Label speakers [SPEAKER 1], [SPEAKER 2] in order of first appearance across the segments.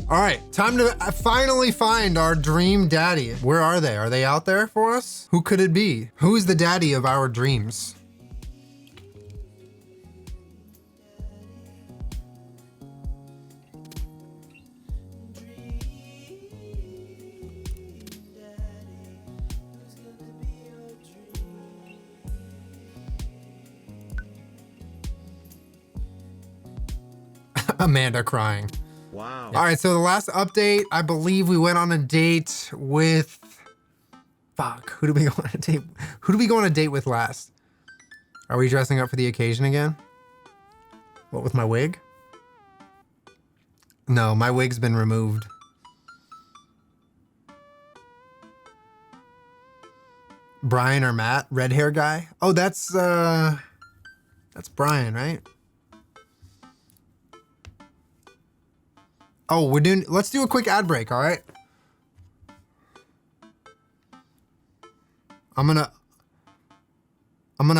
[SPEAKER 1] All right, time to finally find our dream daddy. Where are they? Are they out there for us? Who could it be? Who is the daddy of our dreams? Amanda crying.
[SPEAKER 2] Wow.
[SPEAKER 1] All right, so the last update, I believe we went on a date with, fuck, who did we go on a date? Who did we go on a date with last? Are we dressing up for the occasion again? What, with my wig? No, my wig's been removed. Brian or Matt, red hair guy? Oh, that's Brian, right? Oh, let's do a quick ad break, all right? I'm gonna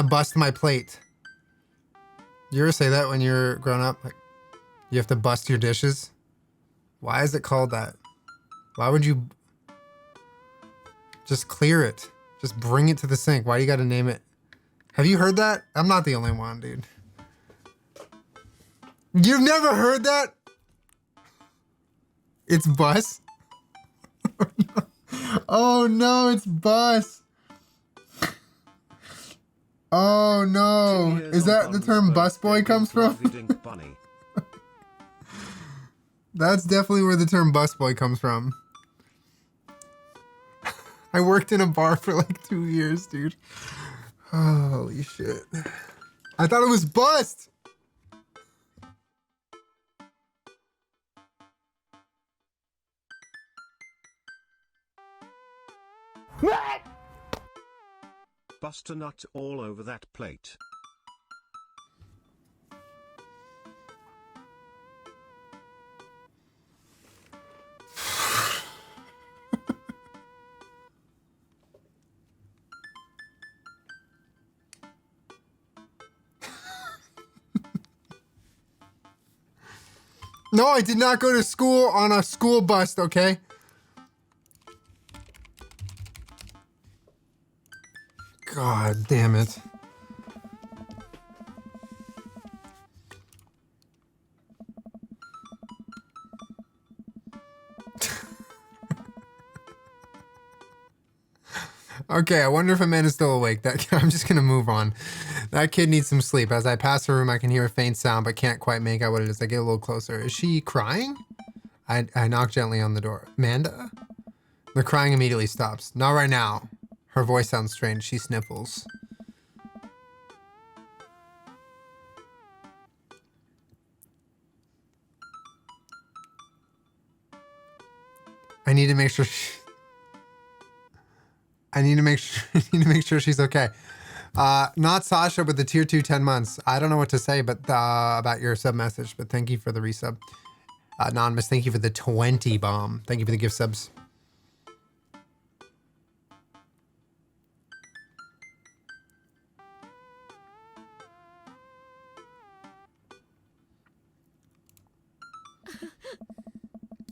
[SPEAKER 1] bust my plate. You ever say that when you're grown up? Like, you have to bust your dishes? Why is it called that? Why would you just clear it? Just bring it to the sink. Why do you gotta name it? Have you heard that? I'm not the only one, dude. You've never heard that? It's bus? Oh no, it's bus. Oh no. Is that the term busboy comes from? That's definitely where the term busboy comes from. I worked in a bar for like 2 years, dude. Holy shit. I thought it was bust.
[SPEAKER 2] Bust a nut all over that plate.
[SPEAKER 1] No, I did not go to school on a school bus, okay? God damn it. Okay, I wonder if Amanda's still awake. I'm just gonna move on. That kid needs some sleep. As I pass her room, I can hear a faint sound, but can't quite make out what it is. I get a little closer. Is she crying? I knock gently on the door. Amanda? The crying immediately stops. Not right now. Her voice sounds strange. She sniffles. I need to make sure I need to make sure she's okay. Not Sasha with the tier 2 10 months. I don't know what to say but about your sub message, but thank you for the resub. Anonymous, thank you for the 20 bomb. Thank you for the gift subs.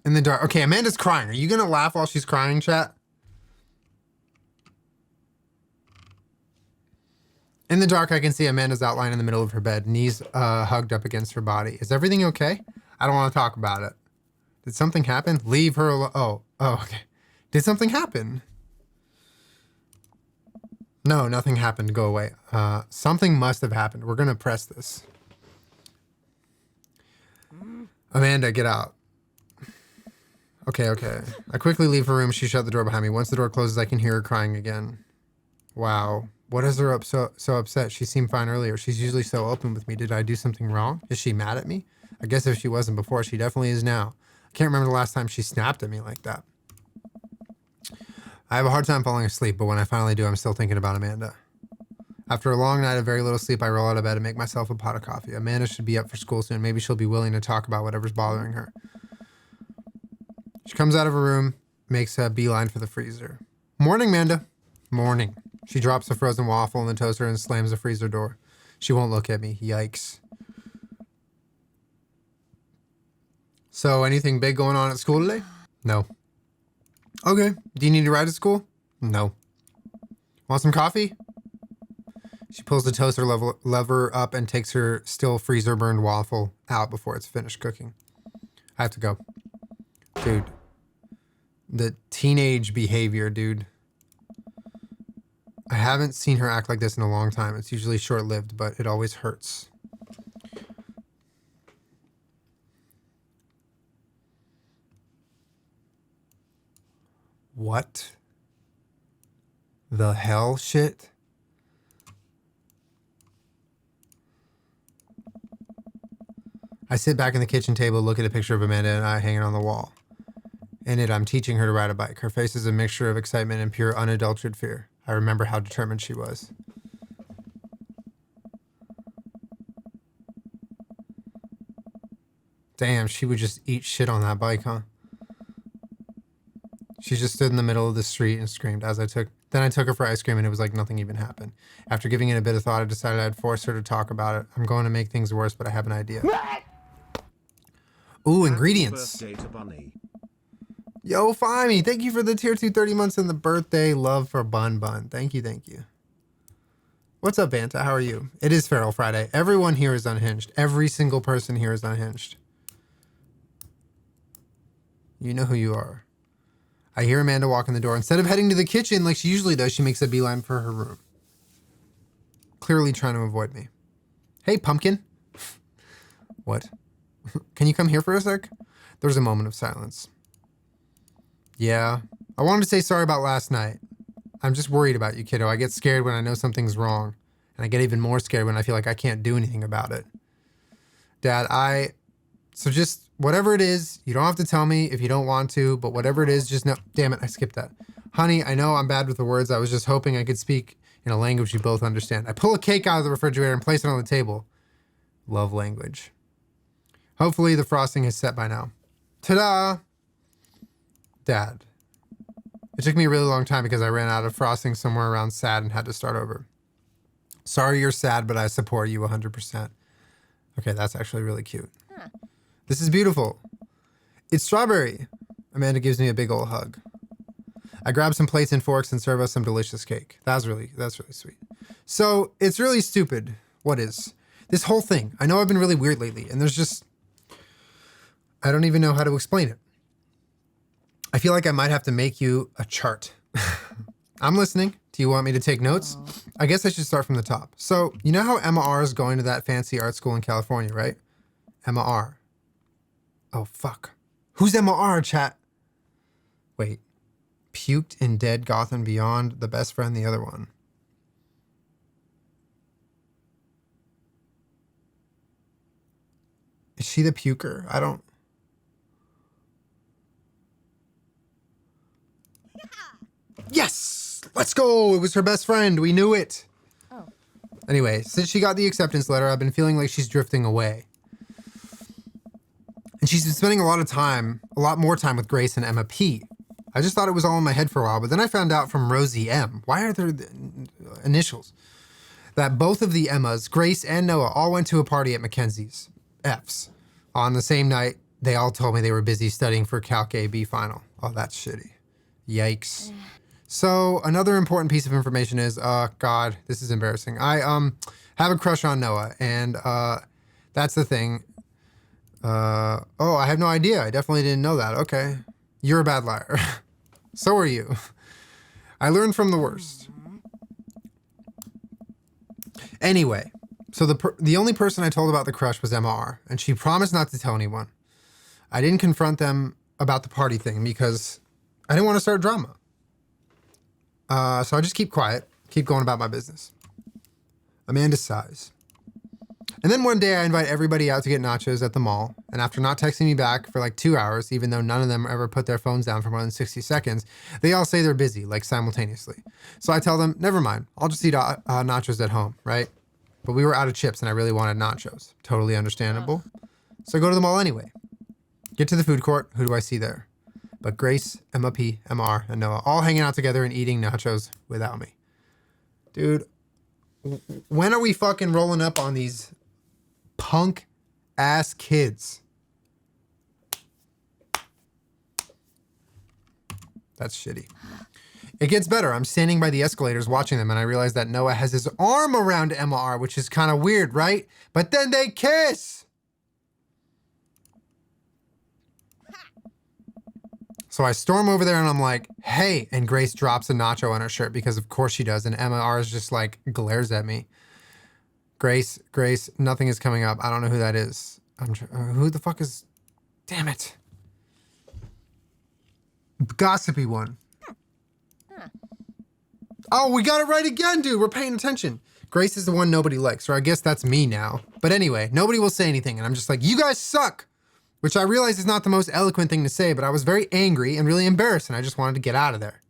[SPEAKER 1] In the dark. Okay, Amanda's crying. Are you gonna laugh while she's crying, chat? In the dark, I can see Amanda's outline in the middle of her bed, knees hugged up against her body. Is everything okay? I don't want to talk about it. Did something happen? Leave her alone. Oh, okay. Did something happen? No, nothing happened. Go away. Something must have happened. We're gonna press this. Amanda, get out. Okay. I quickly leave her room. She shut the door behind me. Once the door closes, I can hear her crying again. Wow. What has her so upset? She seemed fine earlier. She's usually so open with me. Did I do something wrong? Is she mad at me? I guess if she wasn't before, she definitely is now. I can't remember the last time she snapped at me like that. I have a hard time falling asleep, but when I finally do, I'm still thinking about Amanda. After a long night of very little sleep, I roll out of bed and make myself a pot of coffee. Amanda should be up for school soon. Maybe she'll be willing to talk about whatever's bothering her. She comes out of her room, makes a beeline for the freezer. Morning, Amanda. Morning. She drops a frozen waffle in the toaster and slams the freezer door. She won't look at me. Yikes. So anything big going on at school today? No. Okay. Do you need to ride to school? No. Want some coffee? She pulls the toaster lever up and takes her still freezer burned waffle out before it's finished cooking. I have to go. Dude. The teenage behavior, dude. I haven't seen her act like this in a long time. It's usually short-lived, but it always hurts. What the hell shit? I sit back in the kitchen table, look at a picture of Amanda and I hanging on the wall. In it, I'm teaching her to ride a bike. Her face is a mixture of excitement and pure unadulterated fear. I remember how determined she was. Damn, she would just eat shit on that bike, huh? She just stood in the middle of the street and screamed Then I took her for ice cream and it was like nothing even happened. After giving it a bit of thought, I decided I'd force her to talk about it. I'm going to make things worse, but I have an idea. Ooh, ingredients.
[SPEAKER 2] Happy birthday to Bunny.
[SPEAKER 1] Yo, Fimi, thank you for the tier 2 30 months and the birthday love for Bun Bun. Thank you, thank you. What's up, Vanta? How are you? It is Feral Friday. Everyone here is unhinged. Every single person here is unhinged. You know who you are. I hear Amanda walk in the door. Instead of heading to the kitchen like she usually does, she makes a beeline for her room. Clearly trying to avoid me. Hey, pumpkin. What? Can you come here for a sec? There's a moment of silence. Yeah. I wanted to say sorry about last night. I'm just worried about you, kiddo. I get scared when I know something's wrong. And I get even more scared when I feel like I can't do anything about it. Dad, So just whatever it is, you don't have to tell me if you don't want to, but whatever it is, just know. Damn it, I skipped that. Honey, I know I'm bad with the words. I was just hoping I could speak in a language you both understand. I pull a cake out of the refrigerator and place it on the table. Love language. Hopefully the frosting is set by now. Ta-da! Dad. It took me a really long time because I ran out of frosting somewhere around sad and had to start over. Sorry you're sad, but I support you 100%. Okay, that's actually really cute. Huh. This is beautiful. It's strawberry. Amanda gives me a big old hug. I grab some plates and forks and serve us some delicious cake. That's really sweet. So it's really stupid. What is? This whole thing. I know I've been really weird lately, and I don't even know how to explain it. I feel like I might have to make you a chart. I'm listening. Do you want me to take notes? I guess I should start from the top. So, you know how Emma R is going to that fancy art school in California, right? Emma R. Oh, fuck. Who's Emma R, chat? Wait. Puked in Dead Gotham Beyond, the best friend, the other one. Is she the puker? I don't... Yes! Let's go! It was her best friend. We knew it. Oh. Anyway, since she got the acceptance letter, I've been feeling like she's drifting away. And she's been spending a lot more time with Grace and Emma P. I just thought it was all in my head for a while, but then I found out from Rosie M. Why are there initials? That both of the Emmas, Grace and Noah, all went to a party at Mackenzie's, F's. On the same night, they all told me they were busy studying for Calc AB final. Oh, that's shitty. Yikes. So another important piece of information is, God, this is embarrassing. I have a crush on Noah, and that's the thing. Oh, I have no idea. I definitely didn't know that. Okay. You're a bad liar. So are you. I learned from the worst. Anyway, so the only person I told about the crush was Emma R, and she promised not to tell anyone. I didn't confront them about the party thing because I didn't want to start drama. So I just keep quiet, keep going about my business. Amanda sighs. And then one day I invite everybody out to get nachos at the mall. And after not texting me back for like 2 hours, even though none of them ever put their phones down for more than 60 seconds, they all say they're busy, like simultaneously. So I tell them, never mind, I'll just eat nachos at home, right? But we were out of chips and I really wanted nachos. Totally understandable. So I go to the mall anyway. Get to the food court, who do I see there? But Grace, Emma P, MR, and Noah all hanging out together and eating nachos without me. Dude, when are we fucking rolling up on these punk ass kids? That's shitty. It gets better. I'm standing by the escalators watching them, and I realize that Noah has his arm around MR, which is kind of weird, right? But then they kiss! So I storm over there and I'm like, hey, and Grace drops a nacho on her shirt because of course she does. And MR is just like glares at me. Grace, nothing is coming up. I don't know who that is. Who the fuck is, damn it. Gossipy one. Oh, we got it right again, dude. We're paying attention. Grace is the one nobody likes, or I guess that's me now. But anyway, nobody will say anything. And I'm just like, you guys suck. Which I realize is not the most eloquent thing to say, but I was very angry and really embarrassed, and I just wanted to get out of there.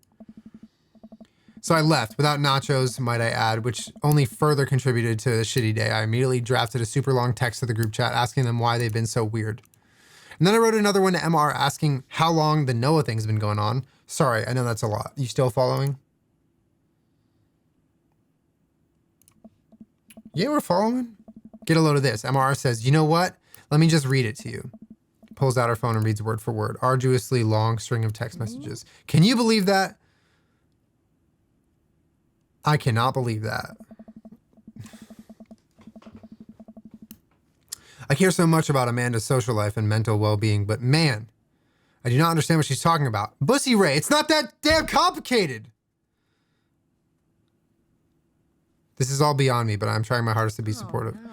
[SPEAKER 1] So I left, without nachos, might I add, which only further contributed to the shitty day. I immediately drafted a super long text to the group chat asking them why they've been so weird. And then I wrote another one to MR asking how long the Noah thing's been going on. Sorry, I know that's a lot. You still following? Yeah, we're following. Get a load of this. MR says, you know what? Let me just read it to you. Pulls out her phone and reads word for word. Arduously long string of text messages. Can you believe that? I cannot believe that. I care so much about Amanda's social life and mental well-being, but man, I do not understand what she's talking about. Bussy Ray, it's not that damn complicated. This is all beyond me, but I'm trying my hardest to be supportive.
[SPEAKER 3] No.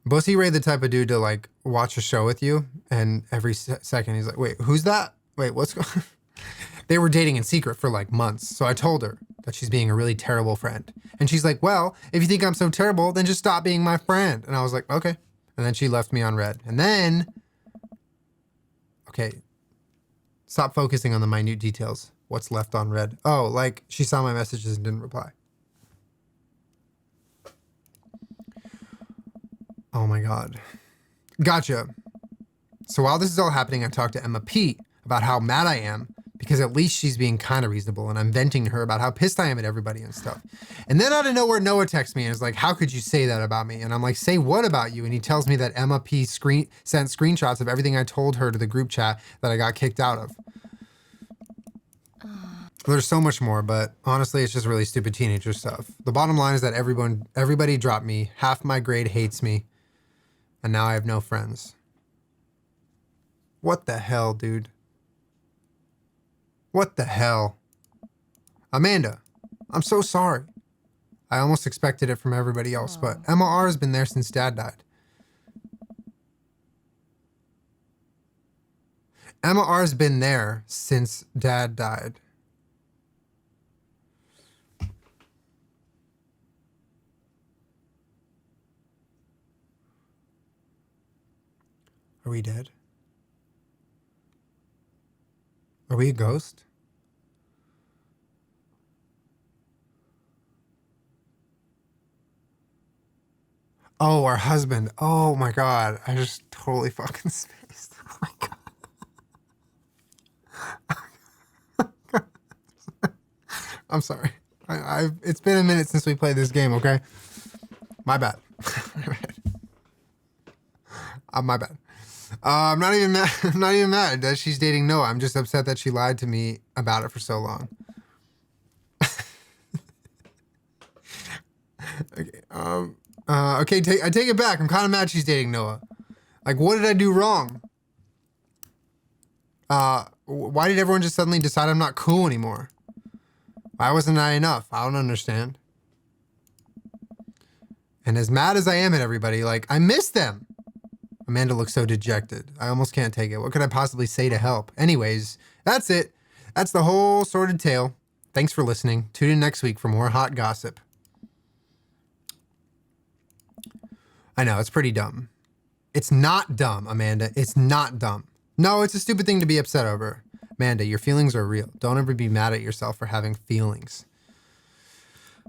[SPEAKER 1] Bussy Ray the type of dude to like watch a show with you and every second he's like, wait, who's that? Wait, what's going on? They were dating in secret for like months. So I told her that she's being a really terrible friend. And she's like, well, if you think I'm so terrible, then just stop being my friend. And I was like, okay. And then she left me on red. And then, okay, stop focusing on the minute details. What's left on red? Oh, like she saw my messages and didn't reply. Oh my God. Gotcha. So while this is all happening, I talked to Emma P about how mad I am because at least she's being kind of reasonable and I'm venting to her about how pissed I am at everybody and stuff. And then out of nowhere, Noah texts me and is like, how could you say that about me? And I'm like, say what about you? And he tells me that Emma P sent screenshots of everything I told her to the group chat that I got kicked out of. There's so much more, but honestly, it's just really stupid teenager stuff. The bottom line is that everybody dropped me. Half my grade hates me. And now I have no friends. What the hell, dude? What the hell? Amanda, I'm so sorry. I almost expected it from everybody else, but MR has been there since Dad died. MR has been there since Dad died. Are we dead? Are we a ghost? Oh, our husband. Oh my God. I just totally fucking spaced. Oh my God. I'm sorry. It's been a minute since we played this game, okay? My bad. My bad. I'm not even mad. I'm not even mad that she's dating Noah. I'm just upset that she lied to me about it for so long. Okay. Okay. I take it back. I'm kind of mad she's dating Noah. Like, what did I do wrong? Why did everyone just suddenly decide I'm not cool anymore? Why wasn't I enough? I don't understand. And as mad as I am at everybody, like, I miss them. Amanda looks so dejected. I almost can't take it. What could I possibly say to help? Anyways, that's it. That's the whole sordid tale. Thanks for listening. Tune in next week for more hot gossip. I know, it's pretty dumb. It's not dumb, Amanda. It's not dumb. No, it's a stupid thing to be upset over. Amanda, your feelings are real. Don't ever be mad at yourself for having feelings.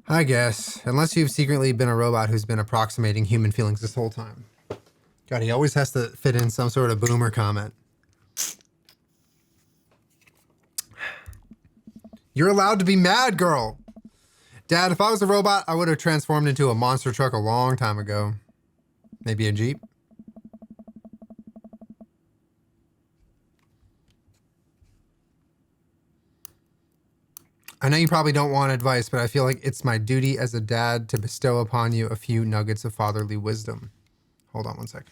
[SPEAKER 1] I guess. Unless you've secretly been a robot who's been approximating human feelings this whole time. God, he always has to fit in some sort of boomer comment. You're allowed to be mad, girl. Dad, if I was a robot, I would have transformed into a monster truck a long time ago. Maybe a Jeep. I know you probably don't want advice, but I feel like it's my duty as a dad to bestow upon you a few nuggets of fatherly wisdom. Hold on one sec.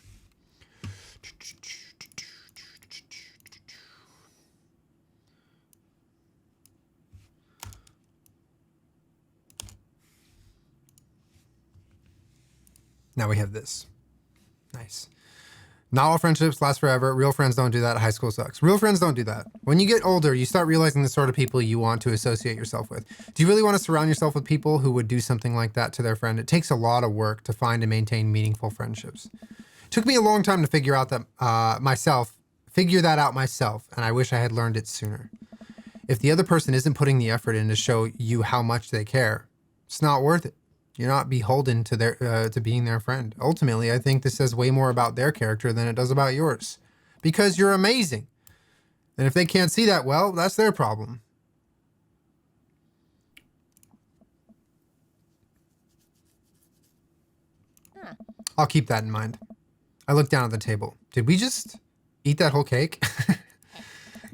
[SPEAKER 1] Now we have this. Nice. Not all friendships last forever. Real friends don't do that. High school sucks. Real friends don't do that. When you get older, you start realizing the sort of people you want to associate yourself with. Do you really want to surround yourself with people who would do something like that to their friend? It takes a lot of work to find and maintain meaningful friendships. It took me a long time to figure that out myself, and I wish I had learned it sooner. If the other person isn't putting the effort in to show you how much they care, it's not worth it. You're not beholden to to being their friend. Ultimately, I think this says way more about their character than it does about yours. Because you're amazing. And if they can't see that, well, that's their problem. I'll keep that in mind. I looked down at the table. Did we just eat that whole cake?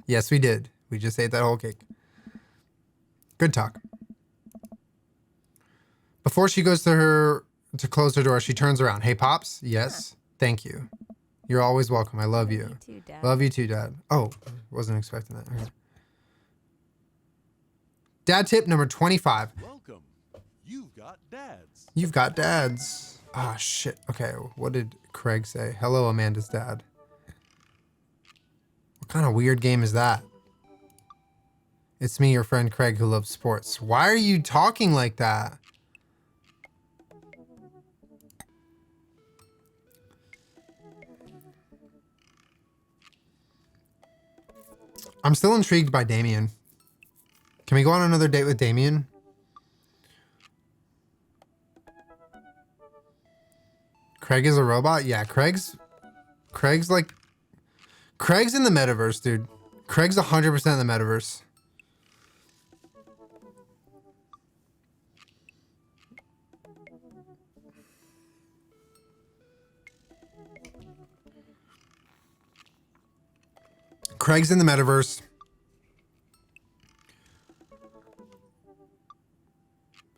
[SPEAKER 1] Yes, we did. We just ate that whole cake. Good talk. Before she goes to close her door, she turns around. Hey, Pops? Yes. Thank you. You're always welcome. I love you.
[SPEAKER 3] You too, Dad.
[SPEAKER 1] Love you too, Dad. Oh, wasn't expecting that. Okay. Dad tip number 25.
[SPEAKER 4] Welcome. You've got dads.
[SPEAKER 1] You've got dads. Ah, shit. Okay, what did Craig say? Hello, Amanda's dad. What kind of weird game is that? It's me, your friend Craig, who loves sports. Why are you talking like that? I'm still intrigued by Damien. Can we go on another date with Damien? Craig is a robot? Yeah, Craig's in the metaverse, dude. Craig's 100% in the metaverse. Craig's in the metaverse.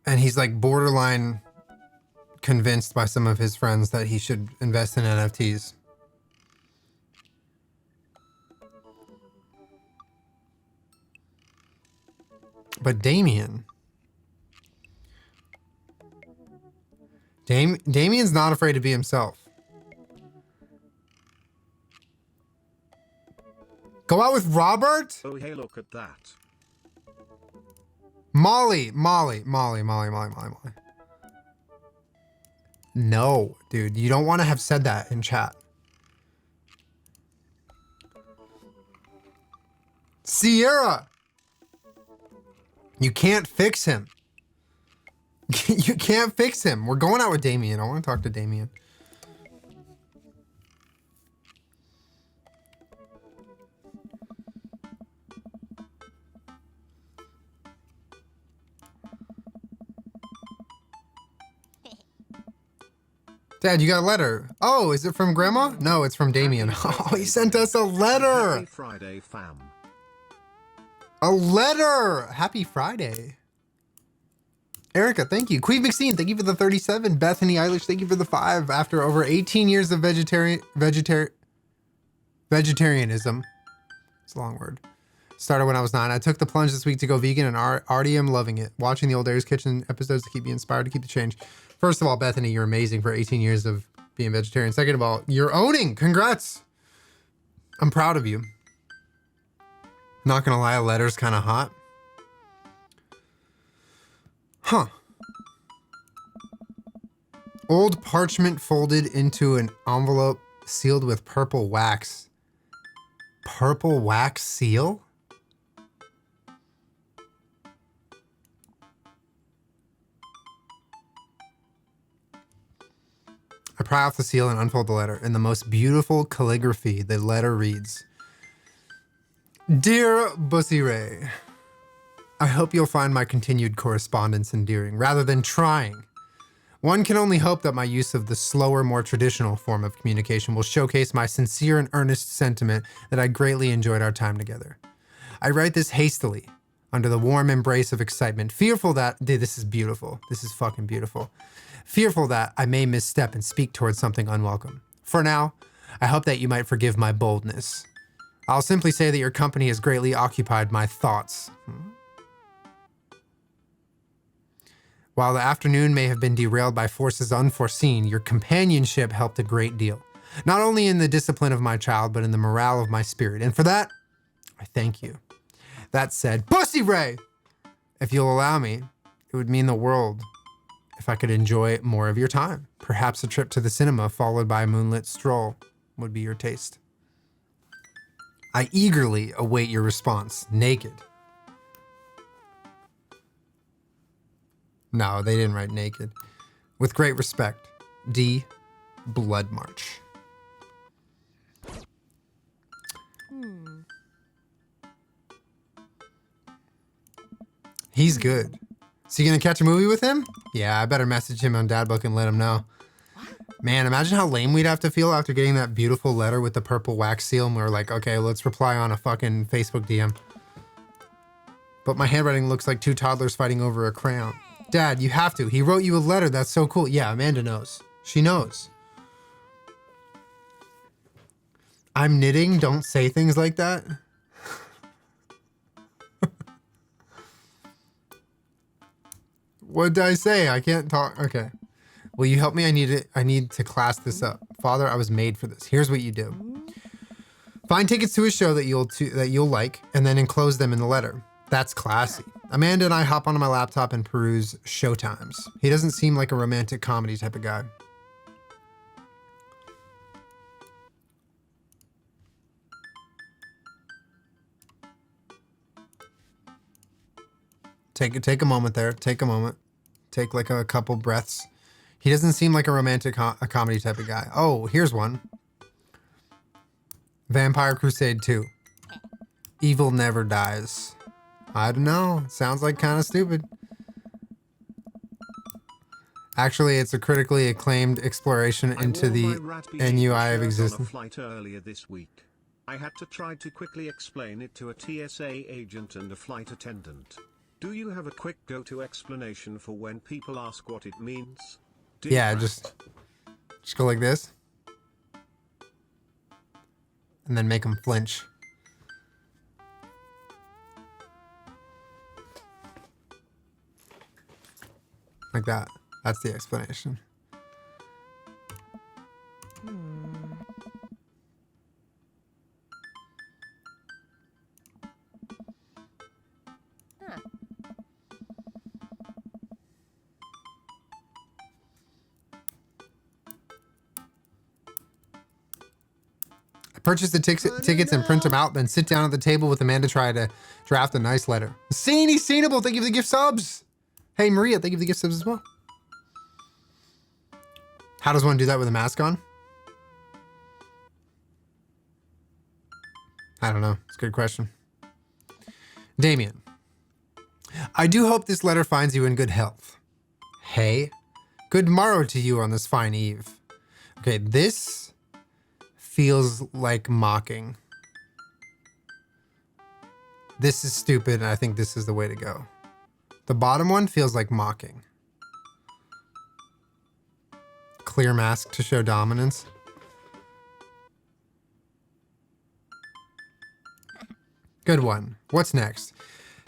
[SPEAKER 1] And he's like borderline convinced by some of his friends that he should invest in NFTs. But Damien's not afraid to be himself. Go out with Robert?
[SPEAKER 2] Oh, hey, look at that.
[SPEAKER 1] Molly. No, dude, you don't want to have said that in chat. Sierra. You can't fix him. You can't fix him. We're going out with Damien. I want to talk to Damien. Dad, you got a letter. Oh, is it from Grandma? No, it's from Damien. Oh, he sent us a letter.
[SPEAKER 2] Happy Friday, fam.
[SPEAKER 1] A letter. Happy Friday. Erica, thank you. Queen McSteen, thank you for the 37. Bethany Eilish, thank you for the 5. After over 18 years of vegetarianism. It's a long word. Started when I was 9. I took the plunge this week to go vegan and already am loving it. Watching the old Aries Kitchen episodes to keep me inspired to keep the change. First of all, Bethany, you're amazing for 18 years of being vegetarian. Second of all, you're owning. Congrats. I'm proud of you. Not gonna lie, a letter's kind of hot. Huh. Old parchment folded into an envelope sealed with purple wax. Purple wax seal? I pry off the seal and unfold the letter. In the most beautiful calligraphy, the letter reads, Dear Bussy Ray, I hope you'll find my continued correspondence endearing, rather than trying. One can only hope that my use of the slower, more traditional form of communication will showcase my sincere and earnest sentiment that I greatly enjoyed our time together. I write this hastily. under the warm embrace of excitement, fearful that, dude, this is beautiful. This is fucking beautiful. Fearful that I may misstep and speak towards something unwelcome. For now, I hope that you might forgive my boldness. I'll simply say that your company has greatly occupied my thoughts. While the afternoon may have been derailed by forces unforeseen, your companionship helped a great deal. Not only in the discipline of my child, but in the morale of my spirit. And for that, I thank you. That said, Pussy Ray! If you'll allow me, it would mean the world if I could enjoy more of your time. Perhaps a trip to the cinema followed by a moonlit stroll would be your taste. I eagerly await your response. Naked. No, they didn't write naked. With great respect, D. Blood March. He's good. Is he gonna catch a movie with him? Yeah, I better message him on Dadbook and let him know. Man, imagine how lame we'd have to feel after getting that beautiful letter with the purple wax seal and we're like, okay, let's reply on a fucking Facebook DM. But my handwriting looks like two toddlers fighting over a crayon. Dad, you have to. He wrote you a letter. That's so cool. Yeah, Amanda knows. She knows. I'm knitting. Don't say things like that. What did I say? I can't talk. Okay. Will you help me? I need to class this up. Father, I was made for this. Here's what you do. Find tickets to a show that you'll like and then enclose them in the letter. That's classy. Amanda and I hop onto my laptop and peruse showtimes. He doesn't seem like a romantic comedy type of guy. Take a moment there. Take a moment. Take like a couple breaths. He doesn't seem like a romantic a comedy type of guy. Oh, here's one. Vampire Crusade 2. Evil never dies. I don't know. Sounds like kind of stupid. Actually, it's a critically acclaimed exploration into the NUI of existence.
[SPEAKER 2] Flight earlier this week. I had to try to quickly explain it to a TSA agent and a flight attendant. Do you have a quick go-to explanation for when people ask what it means?
[SPEAKER 1] Yeah, just go like this. And then make them flinch. Like that. That's the explanation. Purchase the tickets and print them out, then sit down at the table with Amanda, try to draft a nice letter. Sceeny Sceneable, thank you for the gift subs. Hey, Maria, thank you for the gift subs as well. How does one do that with a mask on? I don't know. It's a good question. Damien. I do hope this letter finds you in good health. Hey, good morrow to you on this fine eve. Okay, this feels like mocking. This is stupid, and I think this is the way to go. The bottom one feels like mocking. Clear mask to show dominance. Good one. What's next?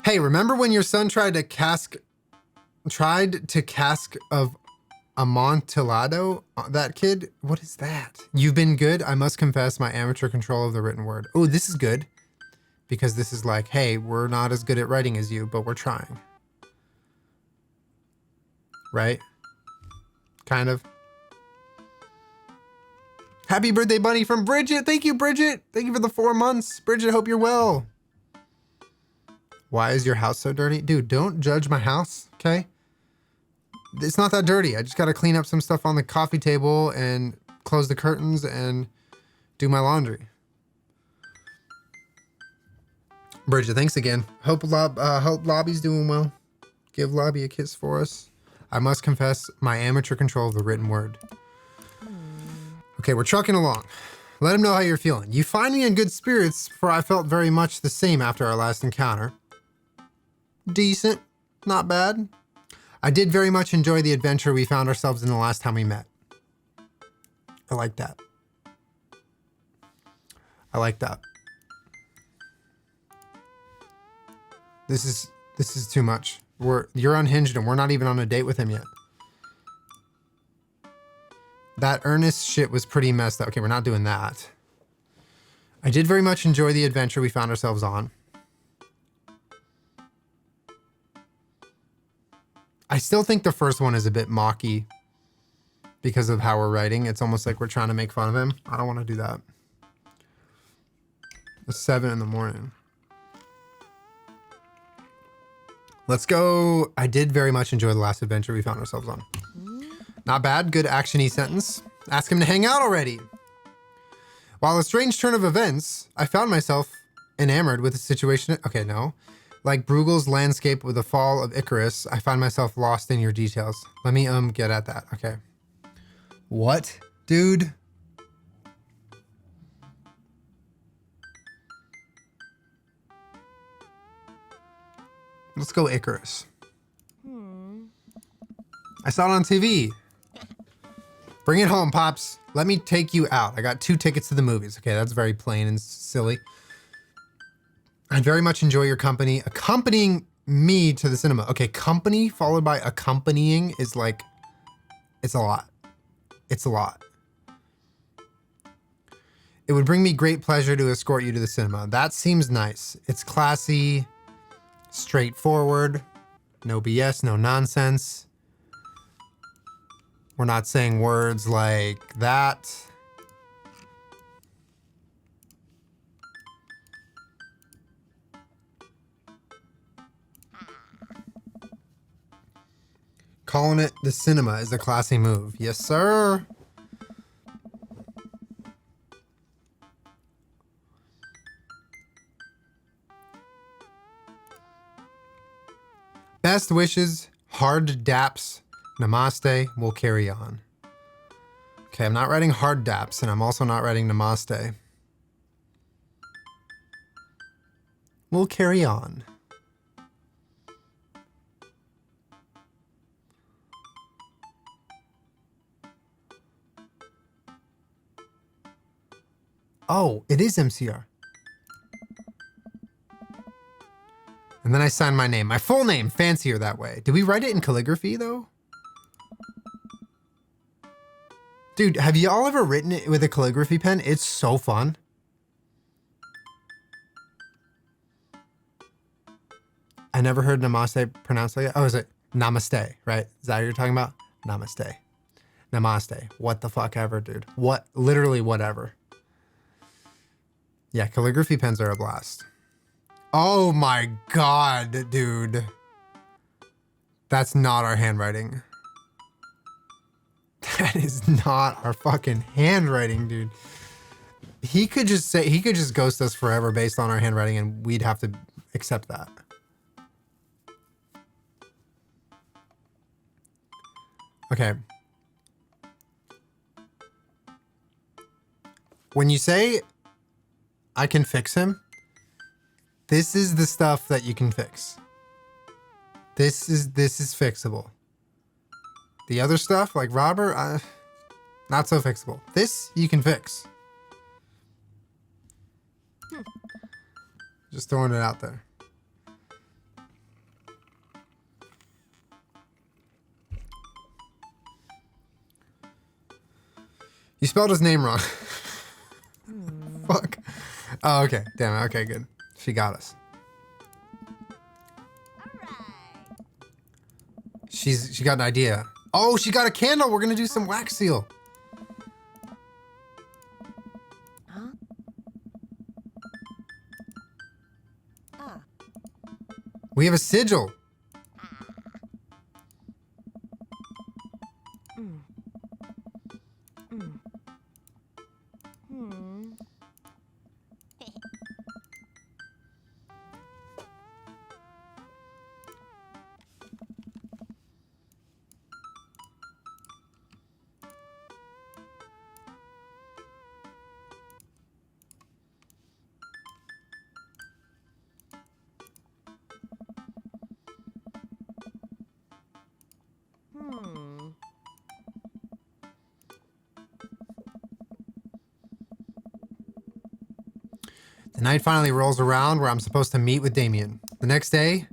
[SPEAKER 1] Hey, remember when your son tried to cask of Amontillado? That kid? What is that? You've been good. I must confess my amateur control of the written word. Oh, this is good. Because this is like, hey, we're not as good at writing as you, but we're trying. Right? Kind of. Happy birthday, bunny, from Bridget. Thank you, Bridget. Thank you for the 4 months. Bridget, hope you're well. Why is your house so dirty? Dude, don't judge my house, okay? It's not that dirty. I just got to clean up some stuff on the coffee table and close the curtains and do my laundry. Bridget, thanks again. Hope Lobby's doing well. Give Lobby a kiss for us. I must confess my amateur control of the written word. Okay, we're trucking along. Let him know how you're feeling. You find me in good spirits, for I felt very much the same after our last encounter. decent. Not bad. I did very much enjoy the adventure we found ourselves in the last time we met. I like that. I like that. This is too much. You're unhinged and we're not even on a date with him yet. That Ernest shit was pretty messed up. Okay, we're not doing that. I did very much enjoy the adventure we found ourselves on. I still think the first one is a bit mocky because of how we're writing. It's almost like we're trying to make fun of him. I don't want to do that. It's 7 in the morning. Let's go. I did very much enjoy the last adventure we found ourselves on. Not bad. Good action-y sentence. Ask him to hang out already. While a strange turn of events, I found myself enamored with the situation. Okay, no. Like Bruegel's landscape with the fall of Icarus, I find myself lost in your details. Let me get at that. Okay. What, dude? Let's go Icarus. I saw it on TV. Bring it home, Pops. Let me take you out. I got 2 tickets to the movies. Okay, that's very plain and silly. I very much enjoy your company. Accompanying me to the cinema. Okay, company followed by accompanying is like, it's a lot. It's a lot. It would bring me great pleasure to escort you to the cinema. That seems nice. It's classy, straightforward, no BS, no nonsense. We're not saying words like that. Calling it the cinema is a classy move. Yes, sir. Best wishes, hard daps, namaste, we'll carry on. Okay, I'm not writing hard daps, and I'm also not writing namaste. We'll carry on. Oh, it is MCR. And then I sign my name. My full name, fancier that way. Did we write it in calligraphy, though? Dude, have y'all ever written it with a calligraphy pen? It's so fun. I never heard namaste pronounced like that. Oh, is it namaste, right? Is that what you're talking about? Namaste. Namaste. What the fuck ever, dude. What? Literally whatever. Yeah, calligraphy pens are a blast. Oh my God, dude. That's not our handwriting. That is not our fucking handwriting, dude. He could just ghost us forever based on our handwriting and we'd have to accept that. Okay. When you say I can fix him, this is the stuff that you can fix. This is fixable. The other stuff, like Robert, not so fixable. This you can fix. Just throwing it out there. You spelled his name wrong. Fuck. Oh, okay. Damn it. Okay, good. She got us. She got an idea. Oh, she got a candle. We're gonna do some wax seal. We have a sigil. The night finally rolls around where I'm supposed to meet with Damien. The next day,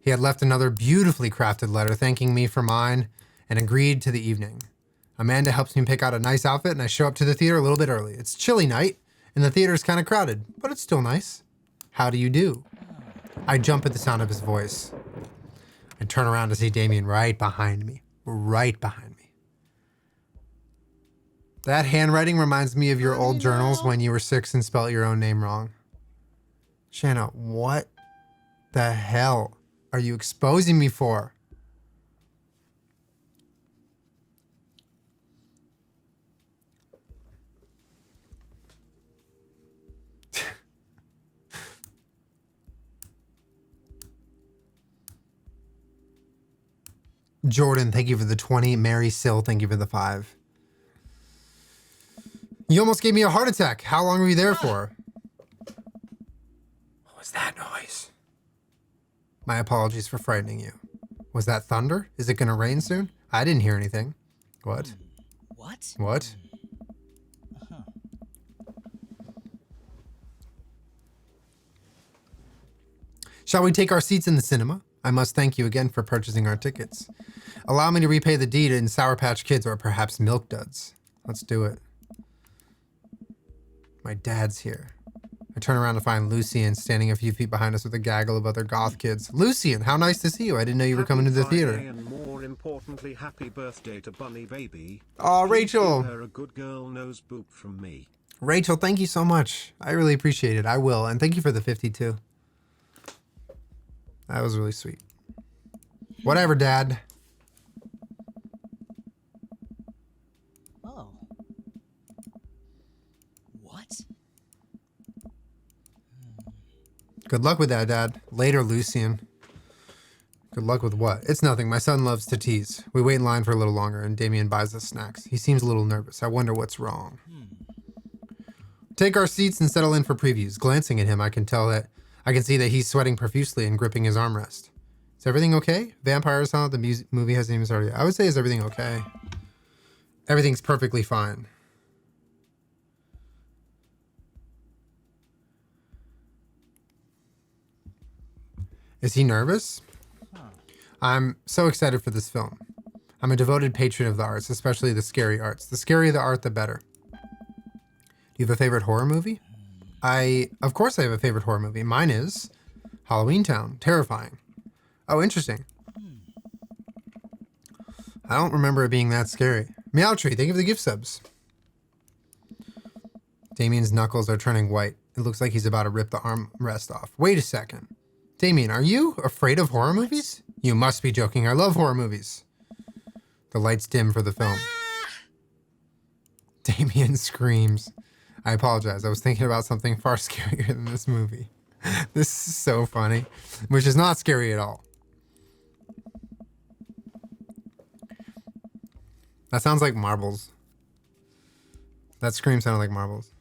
[SPEAKER 1] he had left another beautifully crafted letter thanking me for mine and agreed to the evening. Amanda helps me pick out a nice outfit and I show up to the theater a little bit early. It's chilly night and the theater's kind of crowded, but it's still nice. How do you do? I jump at the sound of his voice. I turn around to see Damien right behind me. Right behind me. That handwriting reminds me of your old journals when you were 6 and spelt your own name wrong. Shanna, what the hell are you exposing me for? Jordan, thank you for the 20. Mary Sill, thank you for the 5. You almost gave me a heart attack. How long were you there for? What was that noise? My apologies for frightening you. Was that thunder? Is it going to rain soon? I didn't hear anything. What?
[SPEAKER 3] What?
[SPEAKER 1] What? Shall we take our seats in the cinema? I must thank you again for purchasing our tickets. Allow me to repay the deed in Sour Patch Kids or perhaps Milk Duds. Let's do it. My dad's here. I turn around to find Lucien standing a few feet behind us with a gaggle of other goth kids. Lucien, how nice to see you. I didn't know you were coming to the theater.
[SPEAKER 2] And more importantly, happy birthday to Bunny Baby.
[SPEAKER 1] Oh, Rachel.
[SPEAKER 2] Give her a good girl nose boop from me.
[SPEAKER 1] Rachel, thank you so much. I really appreciate it. I will. And thank you for the 52. That was really sweet. Whatever, Dad.
[SPEAKER 3] Oh. What?
[SPEAKER 1] Good luck with that, Dad. Later, Lucien. Good luck with what? It's nothing. My son loves to tease. We wait in line for a little longer, and Damien buys us snacks. He seems a little nervous. I wonder what's wrong. Take our seats and settle in for previews. Glancing at him, I can see that he's sweating profusely and gripping his armrest. Is everything okay? Vampires, huh? The movie hasn't even started yet. I would say, is everything okay? Everything's perfectly fine. Is he nervous? I'm so excited for this film. I'm a devoted patron of the arts, especially the scary arts. The scarier the art, the better. Do you have a favorite horror movie? Of course I have a favorite horror movie. Mine is Halloween Town. Terrifying. Oh, interesting. I don't remember it being that scary. Meowtree, thank you for the gift subs. Damien's knuckles are turning white. It looks like he's about to rip the armrest off. Wait a second. Damien, are you afraid of horror movies? You must be joking. I love horror movies. The lights dim for the film. Damien screams. I apologize. I was thinking about something far scarier than this movie. This is so funny, which is not scary at all. That sounds like marbles. That scream sounded like marbles.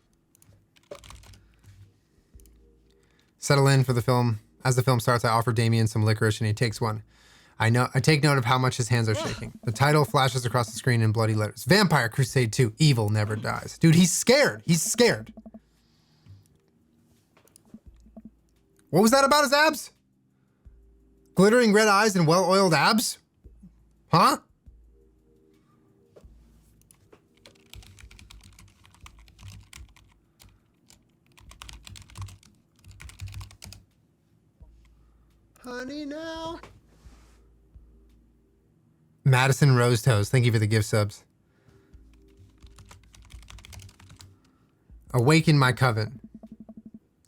[SPEAKER 1] Settle in for the film. As the film starts, I offer Damien some licorice and he takes one. I take note of how much his hands are shaking. The title flashes across the screen in bloody letters. Vampire Crusade 2, Evil Never Dies. Dude, he's scared. He's scared. What was that about his abs? Glittering red eyes and well-oiled abs? Huh? Honey, now. Madison Rose Toes, thank you for the gift subs. Awaken my coven.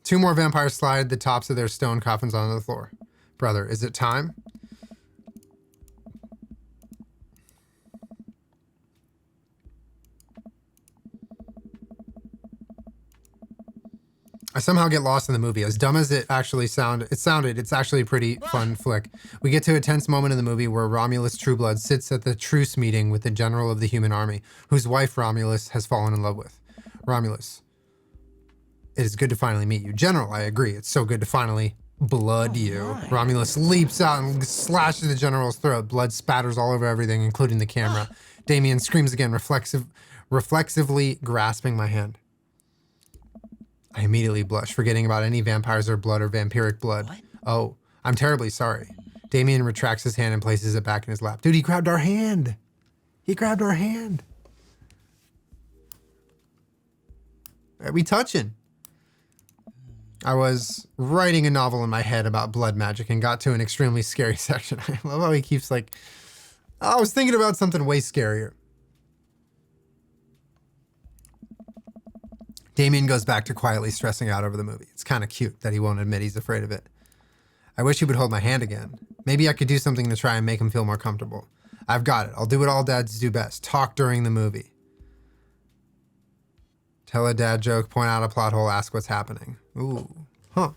[SPEAKER 1] 2 more vampires slide the tops of their stone coffins onto the floor. Brother, is it time? I somehow get lost in the movie. As dumb as it actually sounded, it's actually a pretty fun flick. We get to a tense moment in the movie where Romulus Trueblood sits at the truce meeting with the general of the human army, whose wife Romulus has fallen in love with. Romulus, it is good to finally meet you. General, I agree. It's so good to finally blood you. Romulus leaps out and slashes the general's throat. Blood spatters all over everything, including the camera. Damien screams again, reflexively grasping my hand. I immediately blush, forgetting about any vampires or blood or vampiric blood.
[SPEAKER 3] What?
[SPEAKER 1] Oh, I'm terribly sorry. Damien retracts his hand and places it back in his lap. Dude, he grabbed our hand. He grabbed our hand. Are we touching? I was writing a novel in my head about blood magic and got to an extremely scary section. I love how he keeps like, I was thinking about something way scarier. Damien goes back to quietly stressing out over the movie. It's kind of cute that he won't admit he's afraid of it. I wish he would hold my hand again. Maybe I could do something to try and make him feel more comfortable. I've got it. I'll do what all dads do best. Talk during the movie. Tell a dad joke, point out a plot hole, ask what's happening. Ooh. Huh.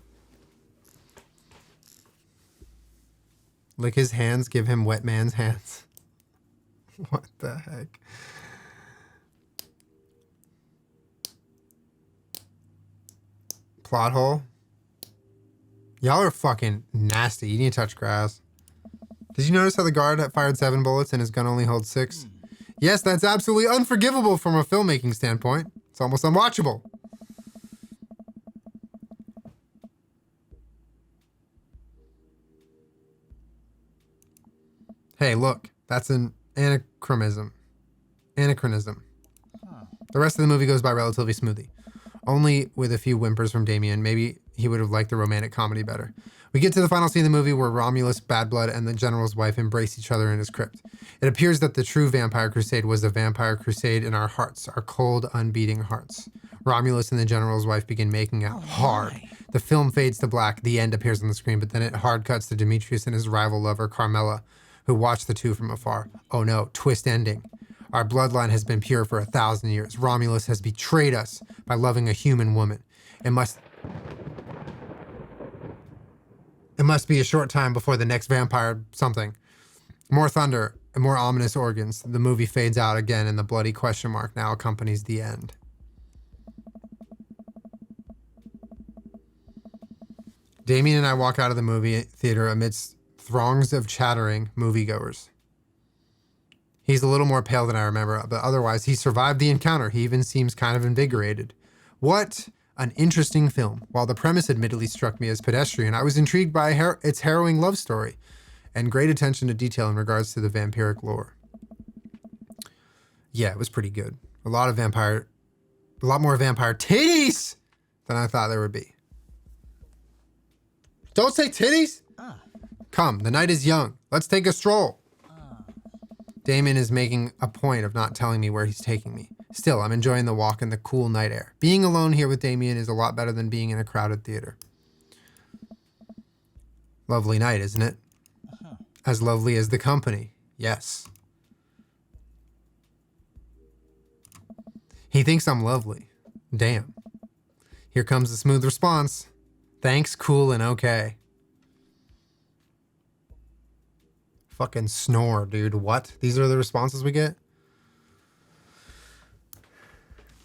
[SPEAKER 1] Lick his hands, give him wet man's hands. What the heck? Plot hole? Y'all are fucking nasty. You need to touch grass. Did you notice how the guard fired 7 bullets and his gun only holds 6? Yes, that's absolutely unforgivable from a filmmaking standpoint. It's almost unwatchable. Hey, look. That's an anachronism. The rest of the movie goes by relatively smoothly. Only with a few whimpers from Damien. Maybe he would have liked the romantic comedy better. We get to the final scene of the movie where Romulus, Bad Blood, and the General's wife embrace each other in his crypt. It appears that the true vampire crusade was the vampire crusade in our hearts, our cold, unbeating hearts. Romulus and the General's wife begin making out hard. The film fades to black. The end appears on the screen, but then it hard cuts to Demetrius and his rival lover, Carmela, who watch the two from afar. Oh no, twist ending. Our bloodline has been pure for 1,000 years. Romulus has betrayed us by loving a human woman. It must be a short time before the next vampire something. More thunder and more ominous organs. The movie fades out again and the bloody question mark now accompanies the end. Damien and I walk out of the movie theater amidst throngs of chattering moviegoers. He's a little more pale than I remember, but otherwise he survived the encounter. He even seems kind of invigorated. What an interesting film. While the premise admittedly struck me as pedestrian, I was intrigued by its harrowing love story and great attention to detail in regards to the vampiric lore. Yeah, it was pretty good. A lot more vampire titties than I thought there would be. Don't say titties! Come, the night is young. Let's take a stroll. Damien is making a point of not telling me where he's taking me. Still, I'm enjoying the walk and the cool night air. Being alone here with Damien is a lot better than being in a crowded theater. Lovely night, isn't it? As lovely as the company. Yes. He thinks I'm lovely. Damn. Here comes the smooth response. Thanks, cool, and okay. Fucking snore, dude. What? These are the responses we get?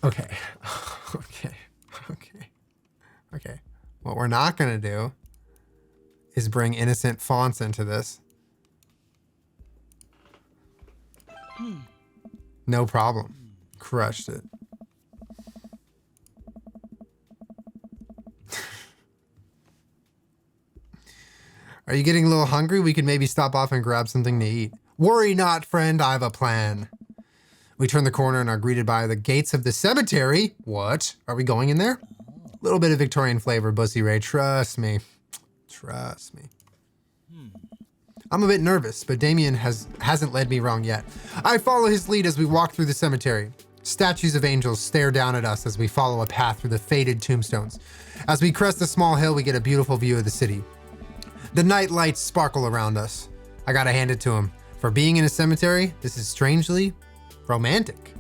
[SPEAKER 1] Okay. Okay. What we're not going to do is bring innocent fonts into this. No problem. Crushed it. Are you getting a little hungry? We could maybe stop off and grab something to eat. Worry not, friend. I have a plan. We turn the corner and are greeted by the gates of the cemetery. What? Are we going in there? A little bit of Victorian flavor, Bussy Ray. Trust me. Trust me. I'm a bit nervous, but Damien hasn't led me wrong yet. I follow his lead as we walk through the cemetery. Statues of angels stare down at us as we follow a path through the faded tombstones. As we crest a small hill, we get a beautiful view of the city. The night lights sparkle around us. I gotta hand it to him. For being in a cemetery, this is strangely romantic.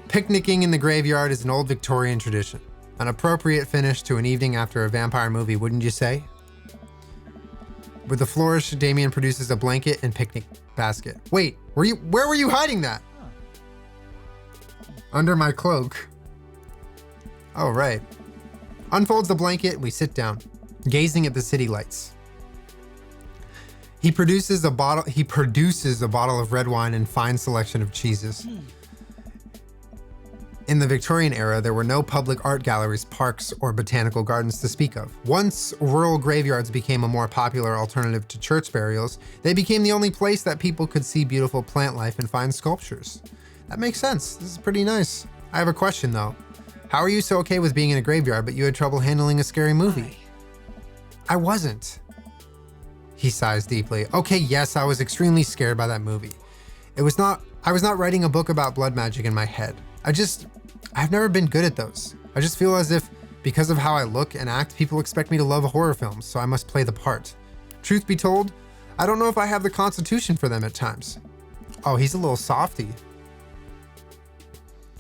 [SPEAKER 1] Picnicking in the graveyard is an old Victorian tradition. An appropriate finish to an evening after a vampire movie, wouldn't you say? With a flourish, Damien produces a blanket and picnic basket. Wait, where were you hiding that? Under my cloak. Oh, right. Unfolds the blanket, we sit down, gazing at the city lights. He produces a bottle of red wine and fine selection of cheeses. In the Victorian era, there were no public art galleries, parks, or botanical gardens to speak of. Once rural graveyards became a more popular alternative to church burials, they became the only place that people could see beautiful plant life and find sculptures. That makes sense. This is pretty nice. I have a question though. How are you so okay with being in a graveyard, but you had trouble handling a scary movie? I wasn't. He sighs deeply. Okay, yes, I was extremely scared by that movie. I was not writing a book about blood magic in my head. I've never been good at those. I just feel as if because of how I look and act, people expect me to love horror films, so I must play the part. Truth be told, I don't know if I have the constitution for them at times. Oh, he's a little softy.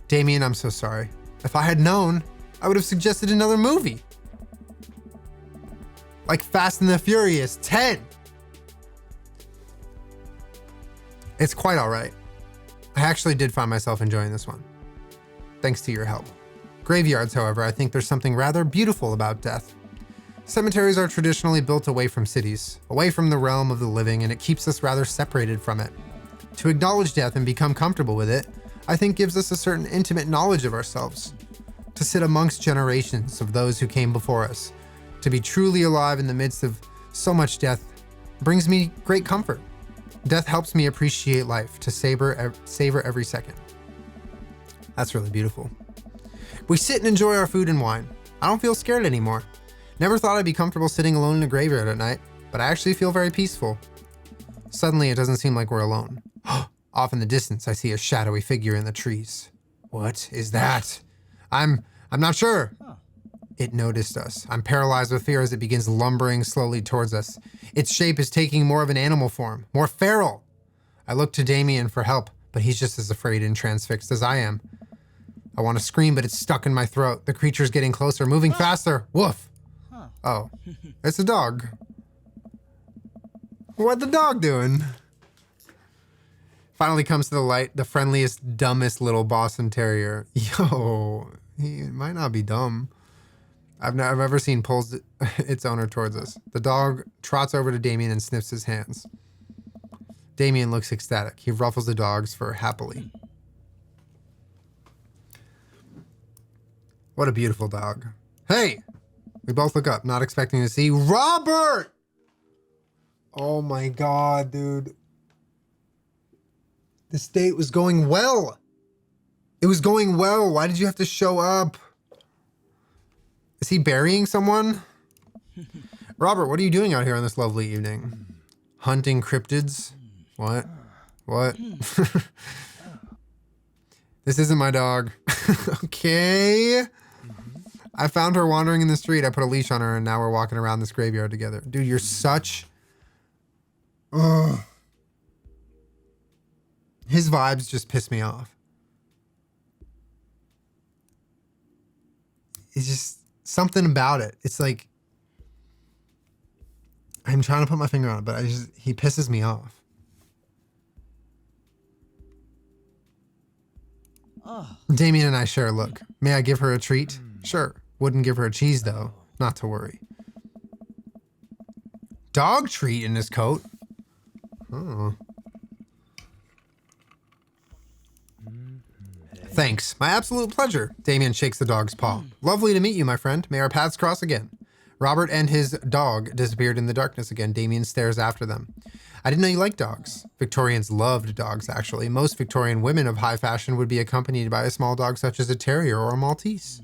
[SPEAKER 1] Damien, I'm so sorry. If I had known, I would have suggested another movie. Like Fast and the Furious 10. It's quite all right. I actually did find myself enjoying this one. Thanks to your help. Graveyards, however, I think there's something rather beautiful about death. Cemeteries are traditionally built away from cities, away from the realm of the living, and it keeps us rather separated from it. To acknowledge death and become comfortable with it, I think gives us a certain intimate knowledge of ourselves. To sit amongst generations of those who came before us, to be truly alive in the midst of so much death, brings me great comfort. Death helps me appreciate life, to savor every second. That's really beautiful. We sit and enjoy our food and wine. I don't feel scared anymore. Never thought I'd be comfortable sitting alone in a graveyard at night, but I actually feel very peaceful. Suddenly, it doesn't seem like we're alone. Off in the distance, I see a shadowy figure in the trees. What is that? I'm not sure. It noticed us. I'm paralyzed with fear as it begins lumbering slowly towards us. Its shape is taking more of an animal form, more feral. I look to Damien for help, but he's just as afraid and transfixed as I am. I want to scream, but it's stuck in my throat. The creature's getting closer, moving faster. Woof. Oh, it's a dog. What the dog doing? Finally comes to the light, the friendliest, dumbest little Boston Terrier. Yo, he might not be dumb. I've ever seen pulls its owner towards us. The dog trots over to Damien and sniffs his hands. Damien looks ecstatic. He ruffles the dog's fur happily. What a beautiful dog. Hey! We both look up, not expecting to see Robert! Oh my God, dude. This date was going well. It was going well. Why did you have to show up? Is he burying someone? Robert, what are you doing out here on this lovely evening? Hunting cryptids? What? What? This isn't my dog. Okay. I found her wandering in the street. I put a leash on her and now we're walking around this graveyard together. Dude, you're such... Ugh. His vibes just piss me off. It's just something about it. It's like... I'm trying to put my finger on it, but he pisses me off. Damien and I share a look. May I give her a treat? Sure. Wouldn't give her a cheese, though. Not to worry. Dog treat in his coat? Oh. Thanks. My absolute pleasure. Damien shakes the dog's paw. Lovely to meet you, my friend. May our paths cross again. Robert and his dog disappeared in the darkness again. Damien stares after them. I didn't know you liked dogs. Victorians loved dogs, actually. Most Victorian women of high fashion would be accompanied by a small dog such as a terrier or a Maltese.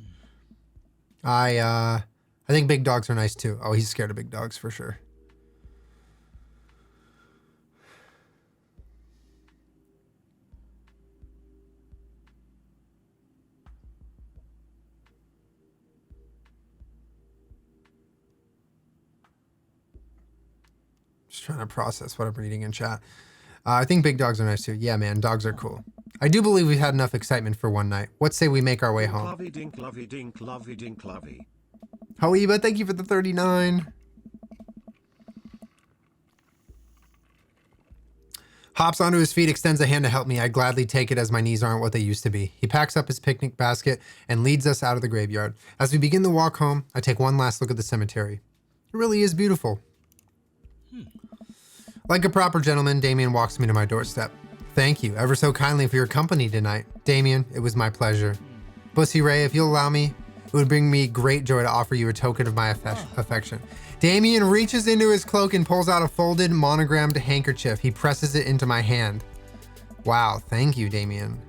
[SPEAKER 1] I think big dogs are nice too. Oh, he's scared of big dogs for sure. Just trying to process what I'm reading in chat. I think big dogs are nice too. Yeah, man, dogs are cool. I do believe we've had enough excitement for one night. What say we make our way home?
[SPEAKER 2] Lovey dink, lovey dink, lovey dink, lovey.
[SPEAKER 1] Hoiba, thank you for the 39. Hops onto his feet, extends a hand to help me. I gladly take it as my knees aren't what they used to be. He packs up his picnic basket and leads us out of the graveyard. As we begin the walk home, I take one last look at the cemetery. It really is beautiful. Like a proper gentleman, Damien walks me to my doorstep. Thank you ever so kindly for your company tonight. Damien, it was my pleasure. Bussy Ray, if you'll allow me, it would bring me great joy to offer you a token of my affection. Damien reaches into his cloak and pulls out a folded, monogrammed handkerchief. He presses it into my hand. Wow, thank you, Damien.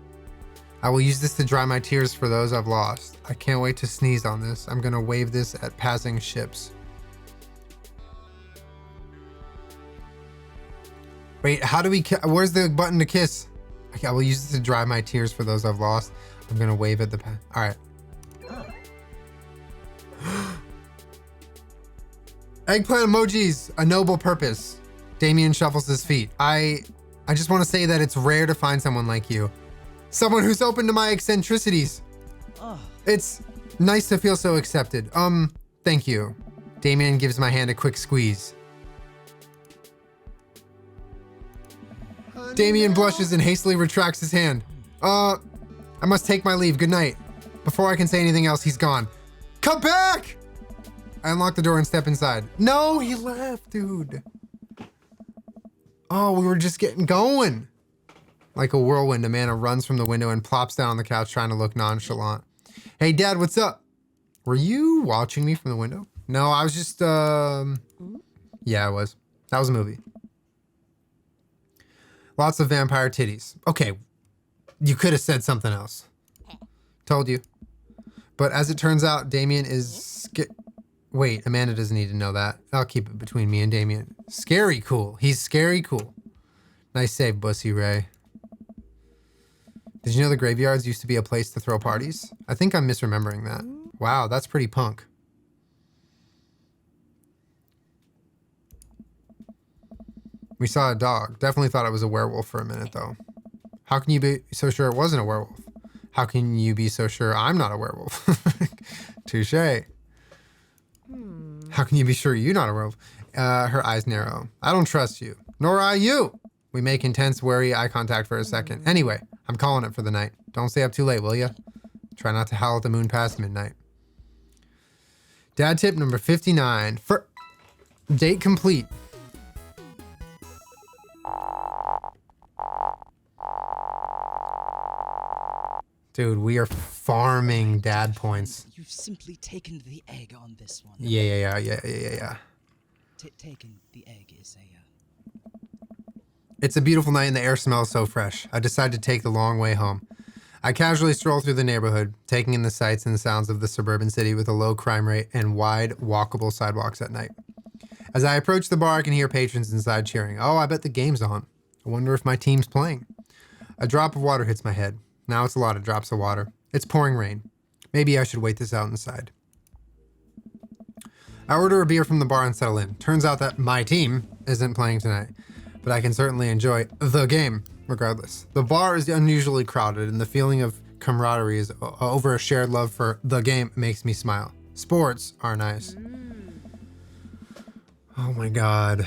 [SPEAKER 1] I will use this to dry my tears for those I've lost. I can't wait to sneeze on this. I'm gonna wave this at passing ships. Wait, how do we, where's the button to kiss? Okay, I will use this to dry my tears for those I've lost. I'm gonna wave at the all right. Eggplant emojis, a noble purpose. Damien shuffles his feet. I just want to say that it's rare to find someone like you. Someone who's open to my eccentricities. It's nice to feel so accepted. Thank you. Damien gives my hand a quick squeeze. Damien blushes and hastily retracts his hand. I must take my leave. Good night. Before I can say anything else, he's gone. Come back! I unlock the door and step inside. No, he left, dude. Oh, we were just getting going. Like a whirlwind, Amanda runs from the window and plops down on the couch trying to look nonchalant. Hey, Dad, what's up? Were you watching me from the window? No, I was just, yeah, I was. That was a movie. Lots of vampire titties. Okay, you could have said something else. Told you. But as it turns out, Damien is wait, Amanda doesn't need to know that. I'll keep it between me and Damien. Scary cool. He's scary cool. Nice save, Bussy Ray. Did you know the graveyards used to be a place to throw parties? I think I'm misremembering that. Wow, that's pretty punk. We saw a dog. Definitely thought it was a werewolf for a minute, though. How can you be so sure it wasn't a werewolf? How can you be so sure I'm not a werewolf? Touché. How can you be sure you're not a werewolf? Her eyes narrow. I don't trust you. Nor I you. We make intense, wary eye contact for a second. Anyway, I'm calling it for the night. Don't stay up too late, will ya? Try not to howl at the moon past midnight. Dad tip number 59. Date complete. Dude, we are farming dad points.
[SPEAKER 3] You've simply taken the egg on this one.
[SPEAKER 1] Yeah.
[SPEAKER 3] Taken the egg is a...
[SPEAKER 1] It's a beautiful night and the air smells so fresh. I decide to take the long way home. I casually stroll through the neighborhood, taking in the sights and sounds of the suburban city with a low crime rate and wide, walkable sidewalks at night. As I approach the bar, I can hear patrons inside cheering. Oh, I bet the game's on. I wonder if my team's playing. A drop of water hits my head. Now it's a lot of drops of water. It's pouring rain. Maybe I should wait this out inside. I order a beer from the bar and settle in. Turns out that my team isn't playing tonight, but I can certainly enjoy the game regardless. The bar is unusually crowded and the feeling of camaraderie is over a shared love for the game makes me smile. Sports are nice. Oh my God.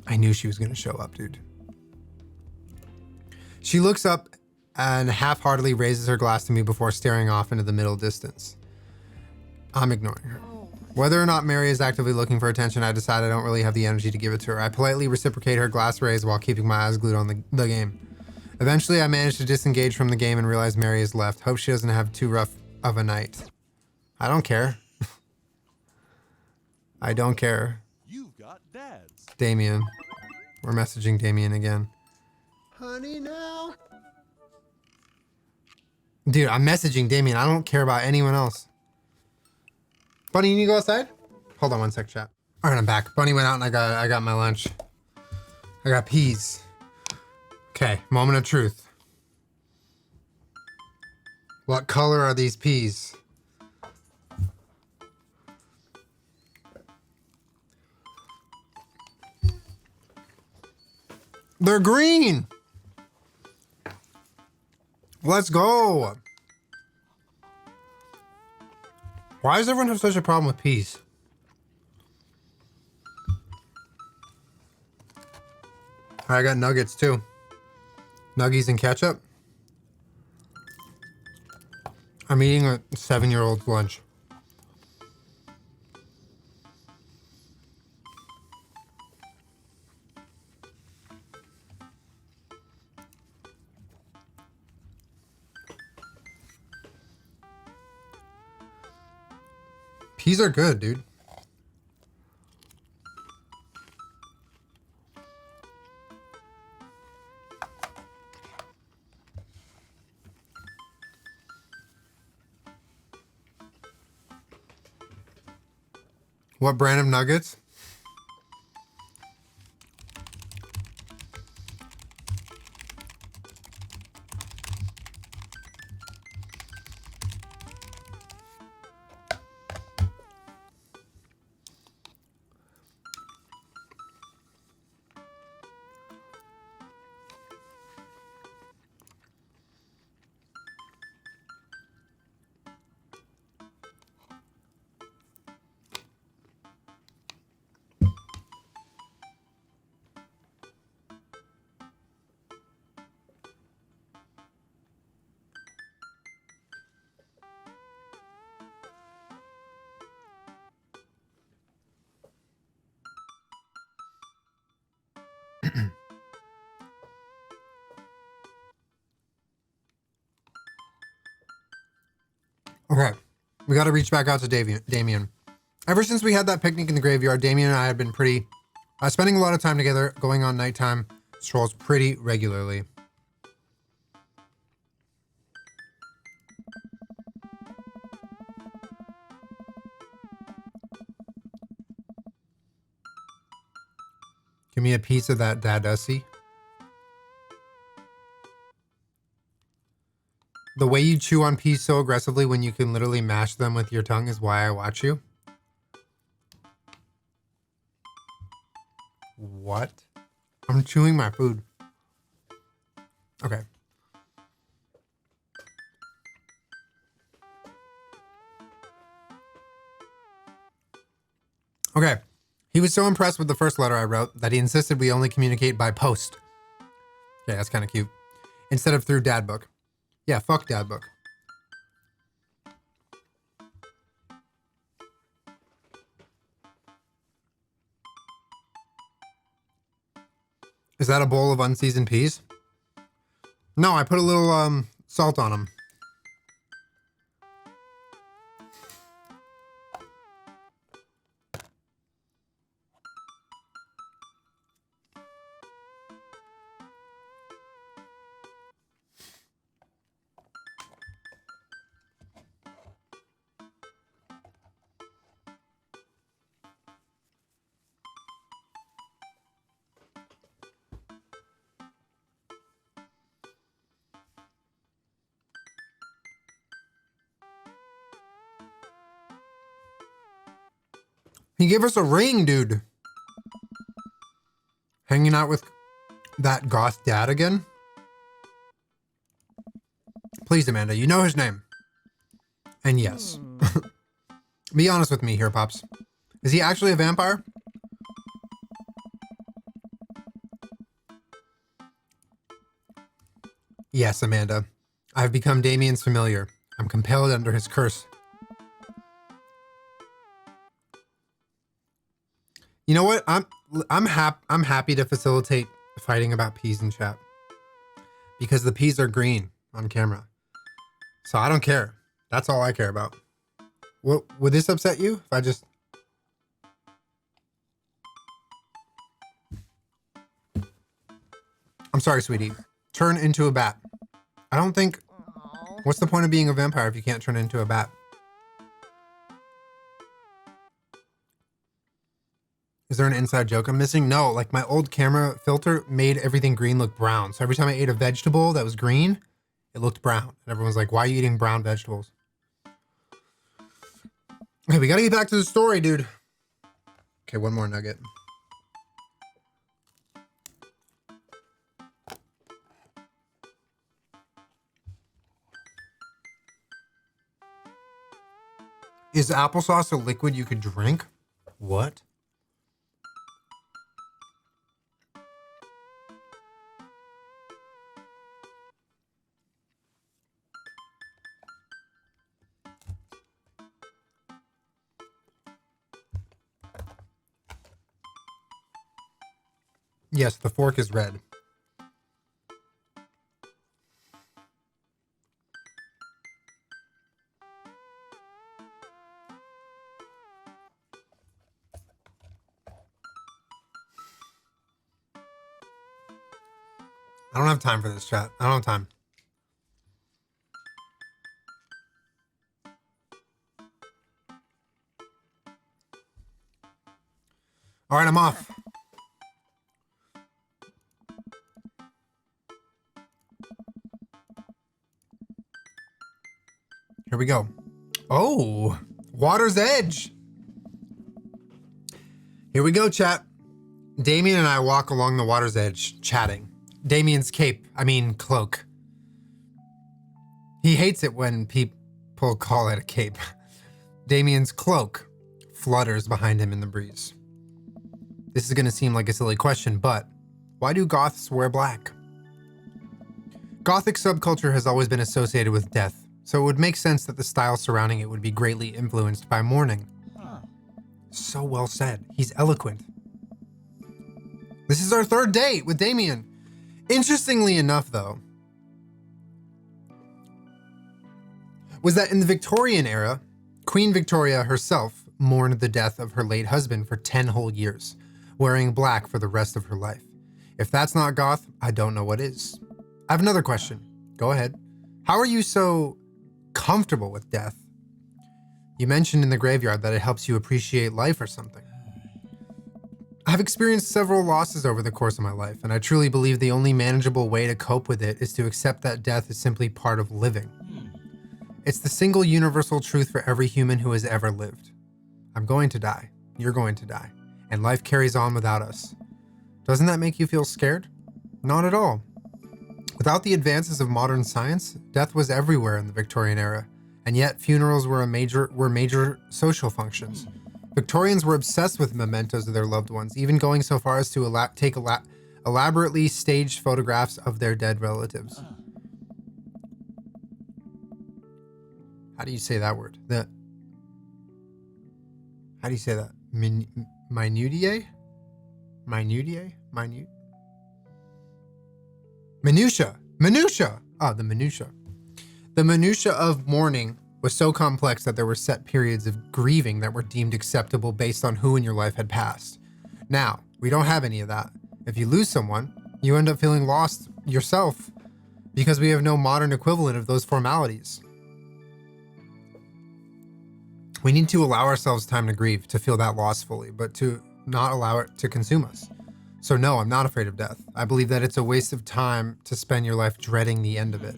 [SPEAKER 1] I knew she was going to show up, dude. She looks up and half-heartedly raises her glass to me before staring off into the middle distance. I'm ignoring her. Whether or not Mary is actively looking for attention, I decide I don't really have the energy to give it to her. I politely reciprocate her glass raise while keeping my eyes glued on the game. Eventually, I manage to disengage from the game and realize Mary is left. Hope she doesn't have too rough of a night. I don't care. I don't care.
[SPEAKER 4] You've got dads.
[SPEAKER 1] Damien. We're messaging Damien again. Honey, now. Dude, I'm messaging Damien. I don't care about anyone else. Bunny, you need to go outside? Hold on one sec, chat. All right, I'm back. Bunny went out and I got my lunch. I got peas. Okay, moment of truth. What color are these peas? They're green. Let's go. Why does everyone have such a problem with peas? I got nuggets too. Nuggies and ketchup. I'm eating a 7-year-old's lunch. Peas are good, dude. What brand of nuggets? Okay, we got to reach back out to Damien. Ever since we had that picnic in the graveyard, Damien and I have been spending a lot of time together, going on nighttime strolls pretty regularly. Give me a piece of that dadussy. The way you chew on peas so aggressively when you can literally mash them with your tongue is why I watch you. What? I'm chewing my food. Okay. Okay. He was so impressed with the first letter I wrote that he insisted we only communicate by post. Yeah, that's kind of cute. Instead of through dad book. Yeah, fuck dad book. Is that a bowl of unseasoned peas? No, I put a little salt on them. He gave us a ring, dude. Hanging out with that goth dad again? Please, Amanda, you know his name. And yes. Be honest with me here, Pops. Is he actually a vampire? Yes, Amanda. I've become Damien's familiar. I'm compelled under his curse. You know what? I'm happy to facilitate fighting about peas in chat. Because the peas are green on camera. So I don't care. That's all I care about. What would this upset you if I just... I'm sorry, sweetie. Turn into a bat. I don't think... What's the point of being a vampire if you can't turn into a bat? Is there an inside joke I'm missing? No, like my old camera filter made everything green look brown. So every time I ate a vegetable that was green, it looked brown. And everyone's like, why are you eating brown vegetables? Okay, we gotta get back to the story, dude. Okay, one more nugget. Is applesauce a liquid you could drink? What? Yes, the fork is red. I don't have time for this, chat. I don't have time. All right, I'm off. Here we go. Oh, Water's Edge. Here we go, chat. Damien and I walk along the water's edge, chatting. Damien's cloak. He hates it when people call it a cape. Damien's cloak flutters behind him in the breeze. This is going to seem like a silly question, but why do goths wear black? Gothic subculture has always been associated with death, so it would make sense that the style surrounding it would be greatly influenced by mourning. So well said. He's eloquent. This is our third date with Damien. Interestingly enough, though, was that in the Victorian era, Queen Victoria herself mourned the death of her late husband for 10 whole years, wearing black for the rest of her life. If that's not goth, I don't know what is. I have another question. Go ahead. How are you so comfortable with death? You mentioned in the graveyard that it helps you appreciate life or something. I've experienced several losses over the course of my life, and I truly believe the only manageable way to cope with it is to accept that death is simply part of living. It's the single universal truth for every human who has ever lived. I'm going to die. You're going to die. And life carries on without us. Doesn't that make you feel scared? Not at all. Without the advances of modern science, death was everywhere in the Victorian era, and yet funerals were major social functions. Victorians were obsessed with mementos of their loved ones, even going so far as to take elaborately staged photographs of their dead relatives. How do you say that word? How do you say that? Minutiae? Minutia. Oh, the minutia. The minutia of mourning was so complex that there were set periods of grieving that were deemed acceptable based on who in your life had passed. Now, we don't have any of that. If you lose someone, you end up feeling lost yourself because we have no modern equivalent of those formalities. We need to allow ourselves time to grieve, to feel that loss fully, but to not allow it to consume us. So no, I'm not afraid of death. I believe that it's a waste of time to spend your life dreading the end of it.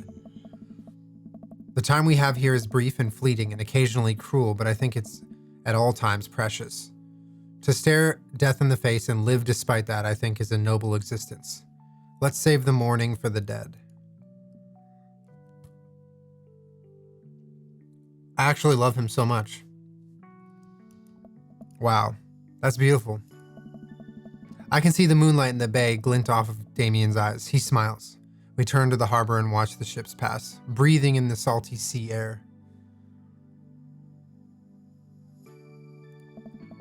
[SPEAKER 1] The time we have here is brief and fleeting and occasionally cruel, but I think it's at all times precious. To stare death in the face and live despite that, I think, is a noble existence. Let's save the mourning for the dead. I actually love him so much. Wow, that's beautiful. I can see the moonlight in the bay glint off of Damien's eyes. He smiles. We turn to the harbor and watch the ships pass, breathing in the salty sea air.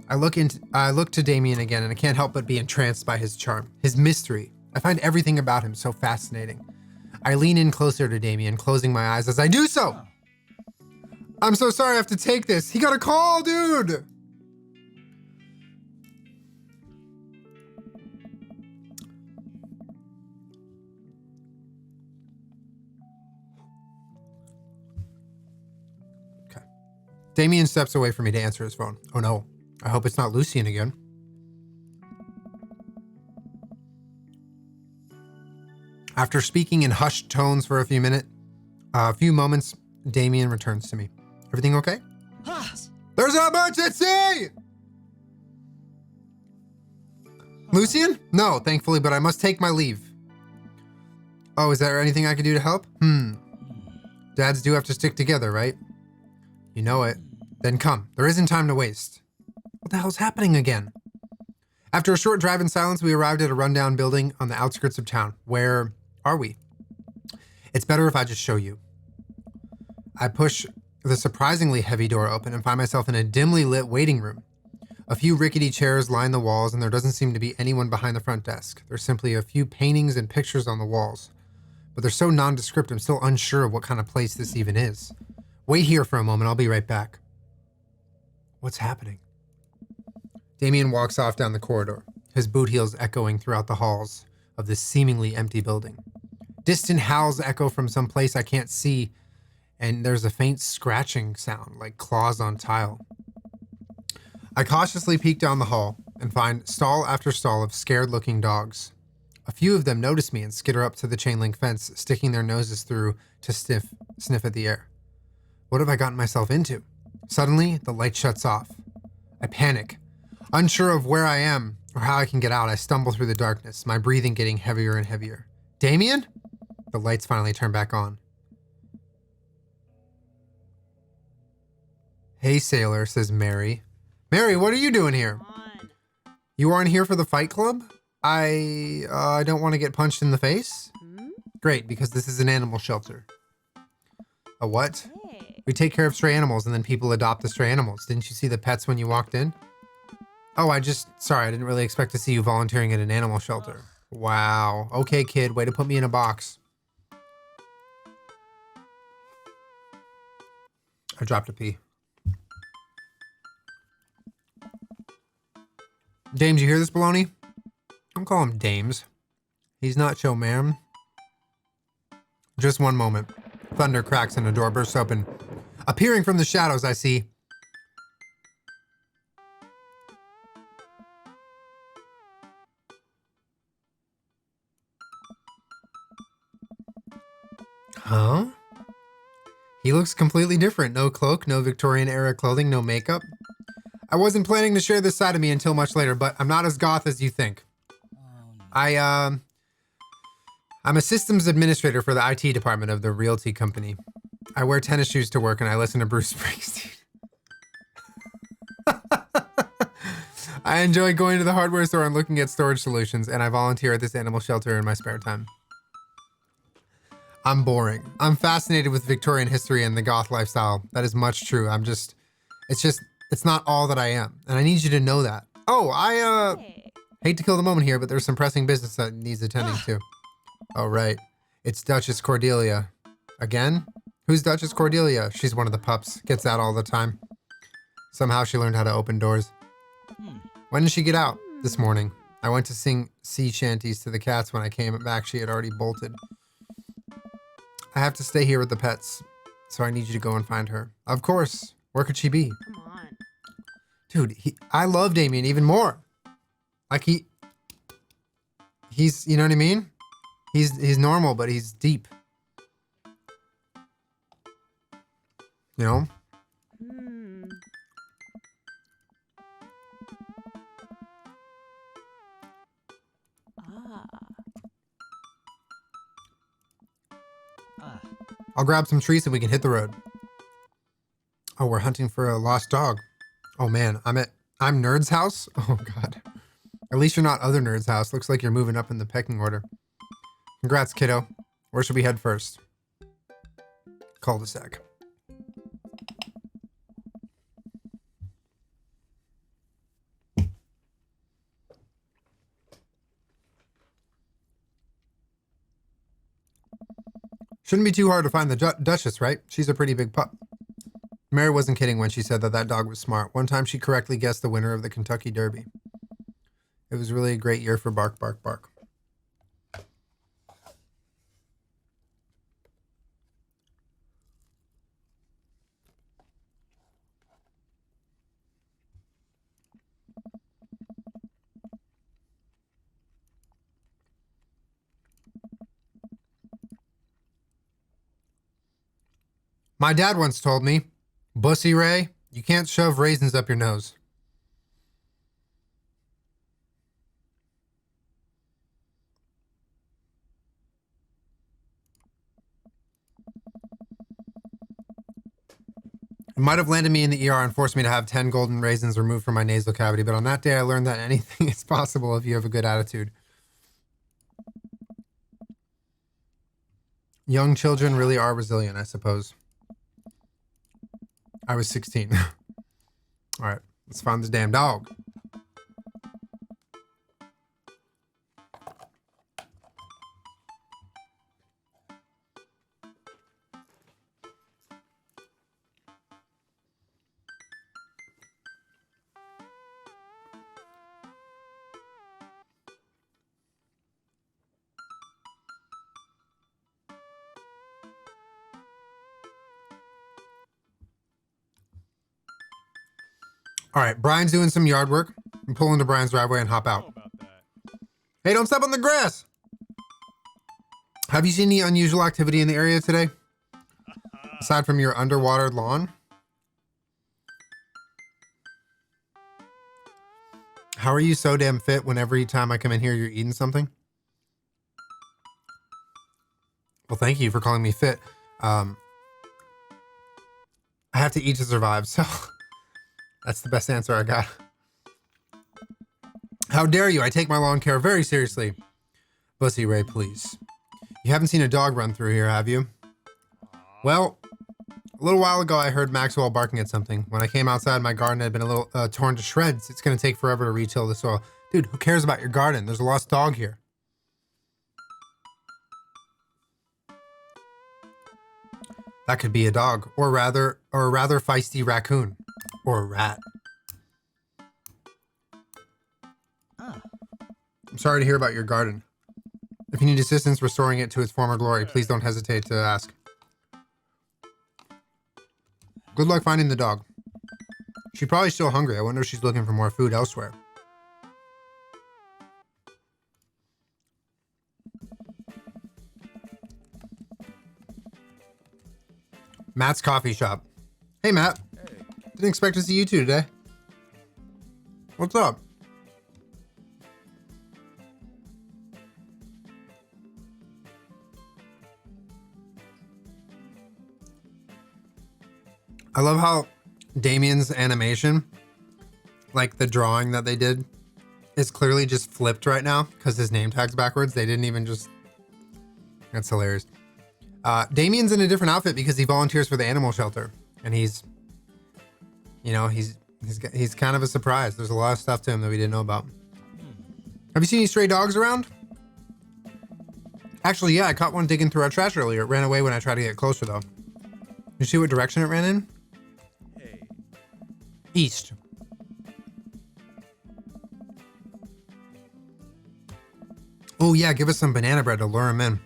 [SPEAKER 1] I look to Damien again, and I can't help but be entranced by his charm, his mystery. I find everything about him so fascinating. I lean in closer to Damien, closing my eyes as I do so. I'm so sorry I have to take this. He got a call, dude. Damien steps away from me to answer his phone. Oh no, I hope it's not Lucien again. After speaking in hushed tones for a few moments, Damien returns to me. Everything okay? There's an emergency! Lucien? No, thankfully, but I must take my leave. Oh, is there anything I can do to help? Dads do have to stick together, right? You know it. Then come. There isn't time to waste. What the hell's happening again? After a short drive in silence, we arrived at a rundown building on the outskirts of town. Where are we? It's better if I just show you. I push the surprisingly heavy door open and find myself in a dimly lit waiting room. A few rickety chairs line the walls, and there doesn't seem to be anyone behind the front desk. There's simply a few paintings and pictures on the walls. But they're so nondescript, I'm still unsure of what kind of place this even is. Wait here for a moment, I'll be right back. What's happening? Damien walks off down the corridor, his boot heels echoing throughout the halls of this seemingly empty building. Distant howls echo from some place I can't see, and there's a faint scratching sound, like claws on tile. I cautiously peek down the hall and find stall after stall of scared-looking dogs. A few of them notice me and skitter up to the chain link fence, sticking their noses through to sniff at the air. What have I gotten myself into? Suddenly, the light shuts off. I panic. Unsure of where I am or how I can get out, I stumble through the darkness, my breathing getting heavier and heavier. Damien? The lights finally turn back on. Hey, sailor, says Mary. Mary, what are you doing here? You aren't here for the fight club? I don't want to get punched in the face? Great, because this is an animal shelter. A what? We take care of stray animals and then people adopt the stray animals. Didn't you see the pets when you walked in? Oh, sorry, I didn't really expect to see you volunteering at an animal shelter. Wow. Okay, kid, way to put me in a box. I dropped a pee. Dames, you hear this baloney? Don't call him Dames. He's not Cho ma'am. Just one moment. Thunder cracks and a door bursts open. Appearing from the shadows, I see... Huh? He looks completely different. No cloak, no Victorian era clothing, no makeup. I wasn't planning to share this side of me until much later, but I'm not as goth as you think. I'm a systems administrator for the IT department of the realty company. I wear tennis shoes to work and I listen to Bruce Springsteen. I enjoy going to the hardware store and looking at storage solutions, and I volunteer at this animal shelter in my spare time. I'm boring. I'm fascinated with Victorian history and the goth lifestyle. That is much true. It's not all that I am. And I need you to know that. Oh, I hate to kill the moment here, but there's some pressing business that needs attending to. Oh, right. It's Duchess Cordelia. Again? Who's Duchess Cordelia? She's one of the pups. Gets out all the time. Somehow she learned how to open doors. When did she get out? This morning. I went to sing sea shanties to the cats. When I came back, she had already bolted. I have to stay here with the pets, so I need you to go and find her. Of course. Where could she be?
[SPEAKER 5] Come on.
[SPEAKER 1] Dude, I love Damien even more. Like he's, you know what I mean? He's normal, but he's deep. You know? I'll grab some trees and we can hit the road. Oh, we're hunting for a lost dog. Oh man, I'm Nerd's house? Oh god. At least you're not other Nerd's house. Looks like you're moving up in the pecking order. Congrats, kiddo. Where should we head first? Cul-de-sac. Shouldn't be too hard to find the Duchess, right? She's a pretty big pup. Mary wasn't kidding when she said that dog was smart. One time she correctly guessed the winner of the Kentucky Derby. It was really a great year for Bark, Bark, Bark. My dad once told me, Bussy Ray, you can't shove raisins up your nose. It might have landed me in the ER and forced me to have 10 golden raisins removed from my nasal cavity, but on that day I learned that anything is possible if you have a good attitude. Young children really are resilient, I suppose. I was 16. All right, let's find this damn dog. All right, Brian's doing some yard work. I'm pull into Brian's driveway and hop
[SPEAKER 4] How
[SPEAKER 1] out.
[SPEAKER 4] about that?
[SPEAKER 1] Hey, don't step on the grass. Have you seen any unusual activity in the area today? Aside from your underwater lawn? How are you so damn fit when every time I come in here you're eating something? Well, thank you for calling me fit. I have to eat to survive, so that's the best answer I got. How dare you? I take my lawn care very seriously. Bussy Ray, please. You haven't seen a dog run through here, have you? Well, a little while ago I heard Maxwell barking at something. When I came outside, my garden had been a little torn to shreds. It's going to take forever to retill the soil. Dude, who cares about your garden? There's a lost dog here. That could be a dog, or a rather feisty raccoon, or a rat. I'm sorry to hear about your garden. If you need assistance restoring it to its former glory, please don't hesitate to ask. Good luck finding the dog. She's probably still hungry. I wonder if she's looking for more food elsewhere. Matt's coffee shop. Hey, Matt.
[SPEAKER 4] Hey.
[SPEAKER 1] Didn't expect to see you two today. What's up? I love how Damien's animation, like the drawing that they did, is clearly just flipped right now because his name tag's backwards. They didn't even just... That's hilarious. Damien's in a different outfit because he volunteers for the animal shelter. And he's, you know, he's kind of a surprise. There's a lot of stuff to him that we didn't know about. Have you seen any stray dogs around? Actually, yeah, I caught one digging through our trash earlier. It ran away when I tried to get closer, though. You see what direction it ran in?
[SPEAKER 4] Hey.
[SPEAKER 1] East. Oh, yeah, give us some banana bread to lure him in.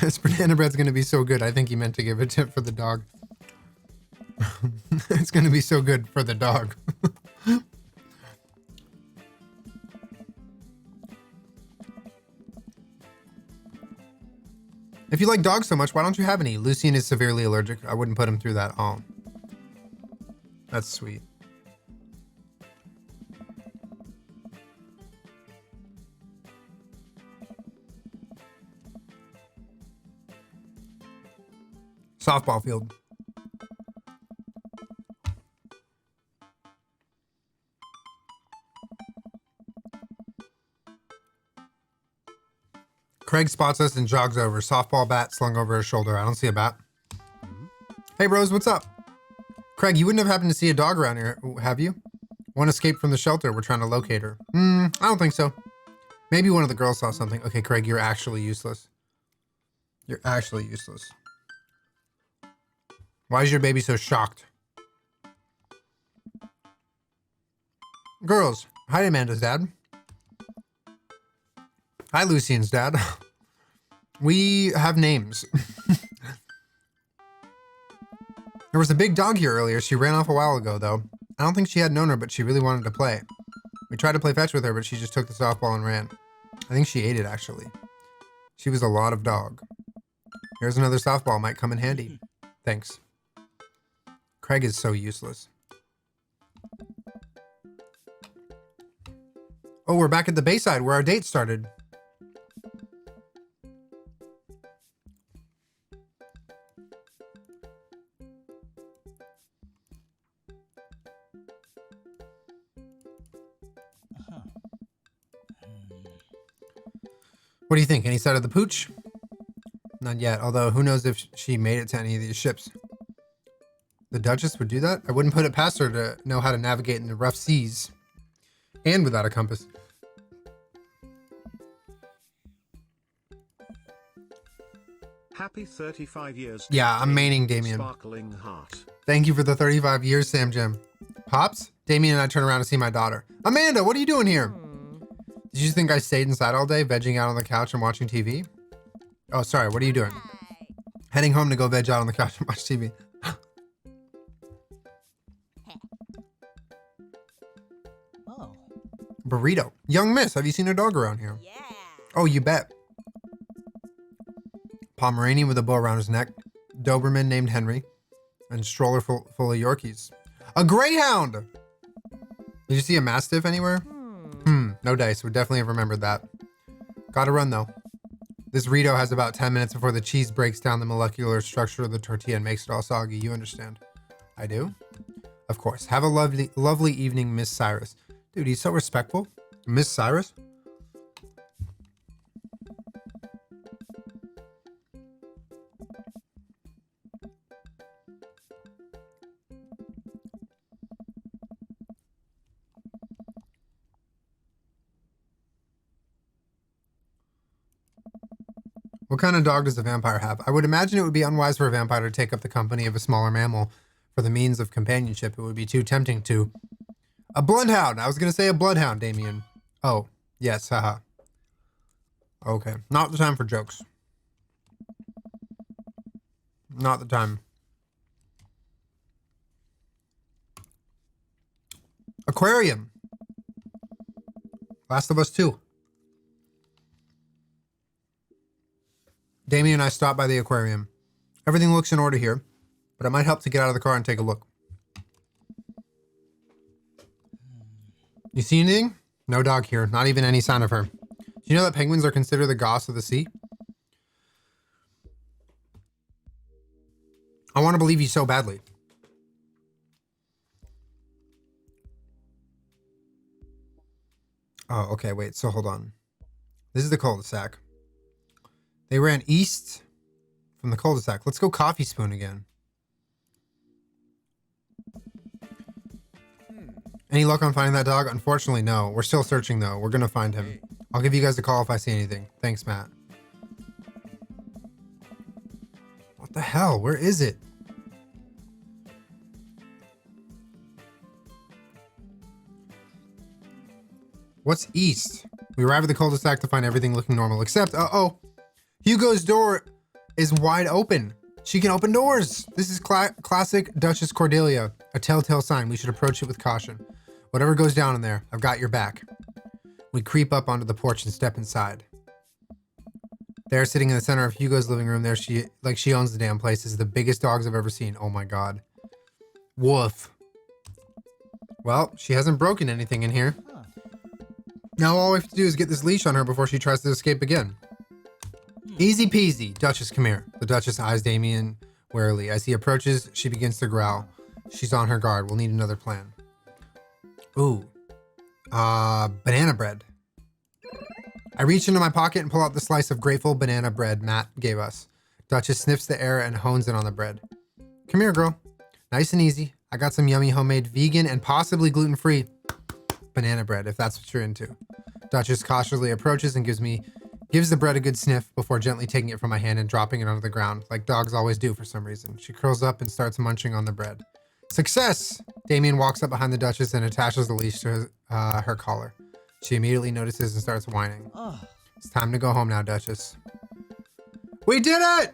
[SPEAKER 1] This banana bread's gonna be so good. I think he meant to give a tip for the dog. It's gonna be so good for the dog. If you like dogs so much, why don't you have any? Lucien is severely allergic. I wouldn't put him through that. Oh, that's sweet. Softball field. Craig spots us and jogs over. Softball bat slung over his shoulder. I don't see a bat. Hey bros, what's up? Craig, you wouldn't have happened to see a dog around here, have you? One escaped from the shelter. We're trying to locate her. I don't think so. Maybe one of the girls saw something. Okay, Craig, you're actually useless. You're actually useless. Why is your baby so shocked? Girls. Hi, Amanda's dad. Hi, Lucien's dad. We have names. There was a big dog here earlier. She ran off a while ago, though. I don't think she had known her, but she really wanted to play. We tried to play fetch with her, but she just took the softball and ran. I think she ate it, actually. She was a lot of dog. Here's another softball. Might come in handy. Thanks. Craig is so useless. Oh, we're back at the Bayside where our date started. What do you think? Any side of the pooch? Not yet, although who knows if she made it to any of these ships. The Duchess would do that? I wouldn't put it past her to know how to navigate in the rough seas. And without a compass.
[SPEAKER 2] Happy 35 years.
[SPEAKER 1] Yeah, I'm maining Damien.
[SPEAKER 2] Sparkling heart.
[SPEAKER 1] Thank you for the 35 years, Sam Jim. Pops? Damien and I turn around to see my daughter. Amanda, what are you doing here? Did you think I stayed inside all day, vegging out on the couch and watching TV? Oh, sorry, what are you doing? Heading home to go veg out on the couch and watch TV.
[SPEAKER 3] Oh.
[SPEAKER 1] Burrito. Young miss, have you seen a dog around here?
[SPEAKER 5] Yeah.
[SPEAKER 1] Oh, you bet. Pomeranian with a bow around his neck. Doberman named Henry. And stroller full of Yorkies. A greyhound! Did you see a mastiff anywhere? No dice. Would definitely have remembered that. Gotta run though. This Rito has about 10 minutes before the cheese breaks down the molecular structure of the tortilla and makes it all soggy. You understand? I do? Of course. Have a lovely evening, Miss Cyrus. Dude, he's so respectful. Miss Cyrus? What kind of dog does a vampire have? I would imagine it would be unwise for a vampire to take up the company of a smaller mammal for the means of companionship. It would be too tempting to... A bloodhound! I was going to say a bloodhound, Damien. Oh, yes, haha. Okay, not the time for jokes. Not the time. Aquarium! Last of Us 2. Damien and I stopped by the aquarium. Everything looks in order here, but it might help to get out of the car and take a look. You see anything? No dog here, not even any sign of her. Do you know that penguins are considered the goths of the sea? I want to believe you so badly. Oh, okay, wait, so hold on. This is the cul-de-sac. They ran east from the cul-de-sac. Let's go Coffee Spoon again. Any luck on finding that dog? Unfortunately, no. We're still searching, though. We're going to find him. I'll give you guys a call if I see anything. Thanks, Matt. What the hell? Where is it? What's east? We arrived at the cul-de-sac to find everything looking normal, except, uh-oh. Hugo's door is wide open. She can open doors. This is classic Duchess Cordelia, a telltale sign. We should approach it with caution. Whatever goes down in there, I've got your back. We creep up onto the porch and step inside. There, sitting in the center of Hugo's living room, there she owns the damn place. This is the biggest dogs I've ever seen. Oh my God. Woof. Well, she hasn't broken anything in here. Now all we have to do is get this leash on her before she tries to escape again. Easy peasy. Duchess, come here. The Duchess eyes Damien warily. As he approaches, she begins to growl. She's on her guard. We'll need another plan. Ooh. Banana bread. I reach into my pocket and pull out the slice of grateful banana bread Matt gave us. Duchess sniffs the air and hones in on the bread. Come here, girl. Nice and easy. I got some yummy homemade vegan and possibly gluten-free banana bread, if that's what you're into. Duchess cautiously approaches and gives the bread a good sniff before gently taking it from my hand and dropping it onto the ground, like dogs always do for some reason. She curls up and starts munching on the bread. Success! Damien walks up behind the Duchess and attaches the leash to her collar. She immediately notices and starts whining.
[SPEAKER 3] Oh.
[SPEAKER 1] It's time to go home now, Duchess. We did it!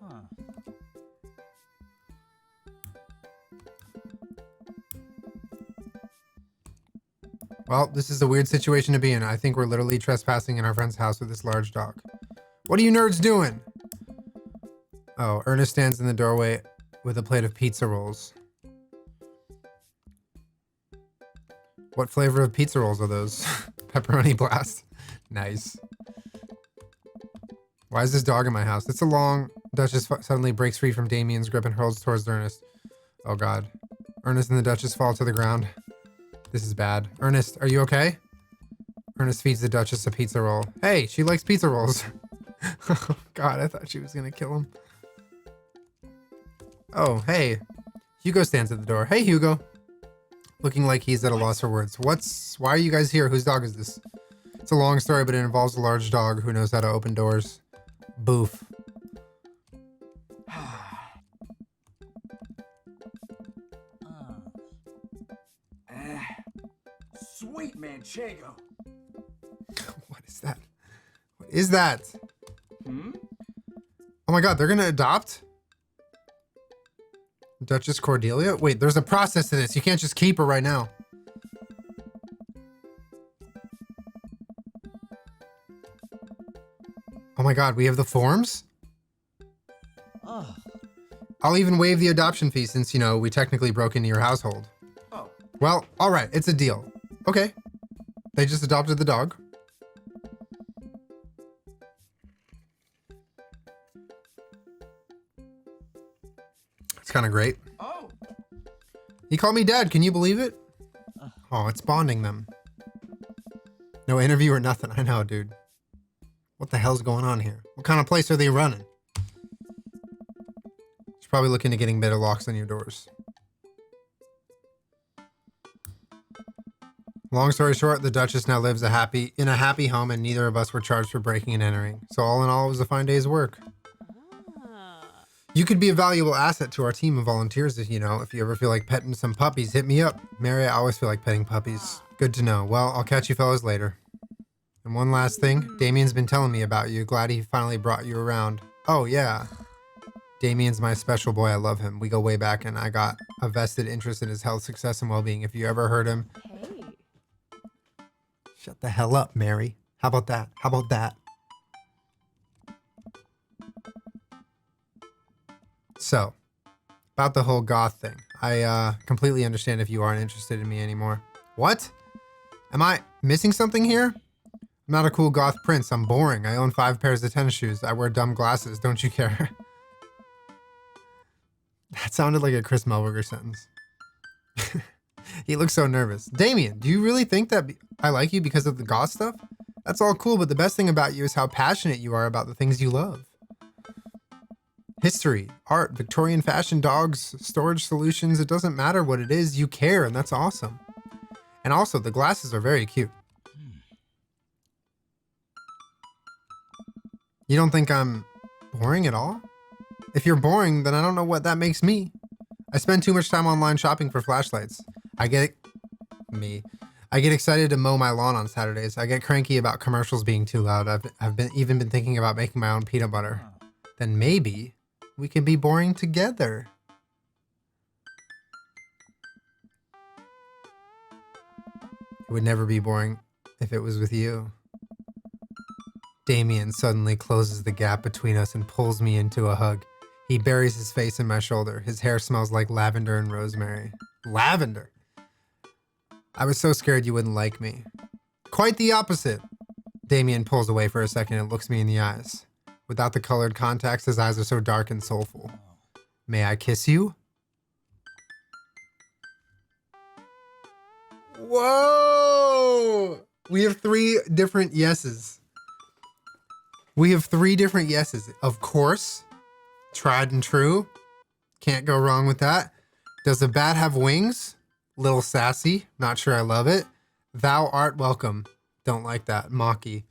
[SPEAKER 3] Huh.
[SPEAKER 1] Well, this is a weird situation to be in. I think we're literally trespassing in our friend's house with this large dog. What are you nerds doing? Oh, Ernest stands in the doorway with a plate of pizza rolls. What flavor of pizza rolls are those? Pepperoni blast. Nice. Why is this dog in my house? It's a long... Duchess suddenly breaks free from Damien's grip and hurls towards Ernest. Oh God. Ernest and the Duchess fall to the ground. This is bad. Ernest, are you okay? Ernest feeds the Duchess a pizza roll. Hey, she likes pizza rolls. Oh God, I thought she was gonna kill him. Oh, hey. Hugo stands at the door. Hey, Hugo. Looking like he's at a loss for words. Why are you guys here? Whose dog is this? It's a long story, but it involves a large dog who knows how to open doors. Boof.
[SPEAKER 6] Sweet manchego.
[SPEAKER 1] What is that? What is that? Oh my god, they're gonna adopt? Duchess Cordelia? Wait, there's a process to this. You can't just keep her right now. Oh my god, we have the forms?
[SPEAKER 3] Oh.
[SPEAKER 1] I'll even waive the adoption fee since, you know, we technically broke into your household.
[SPEAKER 3] Oh.
[SPEAKER 1] Well, alright, it's a deal. Okay. They just adopted the dog. It's kind of great.
[SPEAKER 3] Oh.
[SPEAKER 1] He called me dad, can you believe it? Oh, it's bonding them. No interview or nothing, I know, dude. What the hell's going on here? What kind of place are they running? She's probably looking to getting better locks on your doors. Long story short, the Duchess now lives in a happy home, and neither of us were charged for breaking and entering. So all in all, it was a fine day's work. You could be a valuable asset to our team of volunteers if you ever feel like petting some puppies, hit me up. Mary, I always feel like petting puppies. Good to know. Well, I'll catch you fellas later. And one last thing, Damien's been telling me about you. Glad he finally brought you around. Oh, yeah. Damien's my special boy. I love him. We go way back, and I got a vested interest in his health, success, and well-being. If you ever heard him...
[SPEAKER 5] Hey.
[SPEAKER 1] Shut the hell up, Mary. How about that? How about that? So, about the whole goth thing. I completely understand if you aren't interested in me anymore. What? Am I missing something here? I'm not a cool goth prince. I'm boring. I own 5 pairs of tennis shoes. I wear dumb glasses. Don't you care? That sounded like a Chris Melberger sentence. He looks so nervous. Damien, do you really think that I like you because of the goth stuff? That's all cool, but the best thing about you is how passionate you are about the things you love. History, art, Victorian fashion, dogs, storage solutions. It doesn't matter what it is. You care, and that's awesome. And also, the glasses are very cute. You don't think I'm boring at all? If you're boring, then I don't know what that makes me. I spend too much time online shopping for flashlights. I get excited to mow my lawn on Saturdays. I get cranky about commercials being too loud. I've even been thinking about making my own peanut butter. Then maybe we can be boring together. It would never be boring if it was with you. Damien suddenly closes the gap between us and pulls me into a hug. He buries his face in my shoulder. His hair smells like lavender and rosemary. Lavender? I was so scared you wouldn't like me. Quite the opposite. Damien pulls away for a second and looks me in the eyes. Without the colored contacts, his eyes are so dark and soulful. May I kiss you? Whoa! We have 3 different yeses. We have 3 different yeses. Of course. Tried and true. Can't go wrong with that. Does a bat have wings? Little sassy. Not sure I love it. Thou art welcome. Don't like that. Mocky.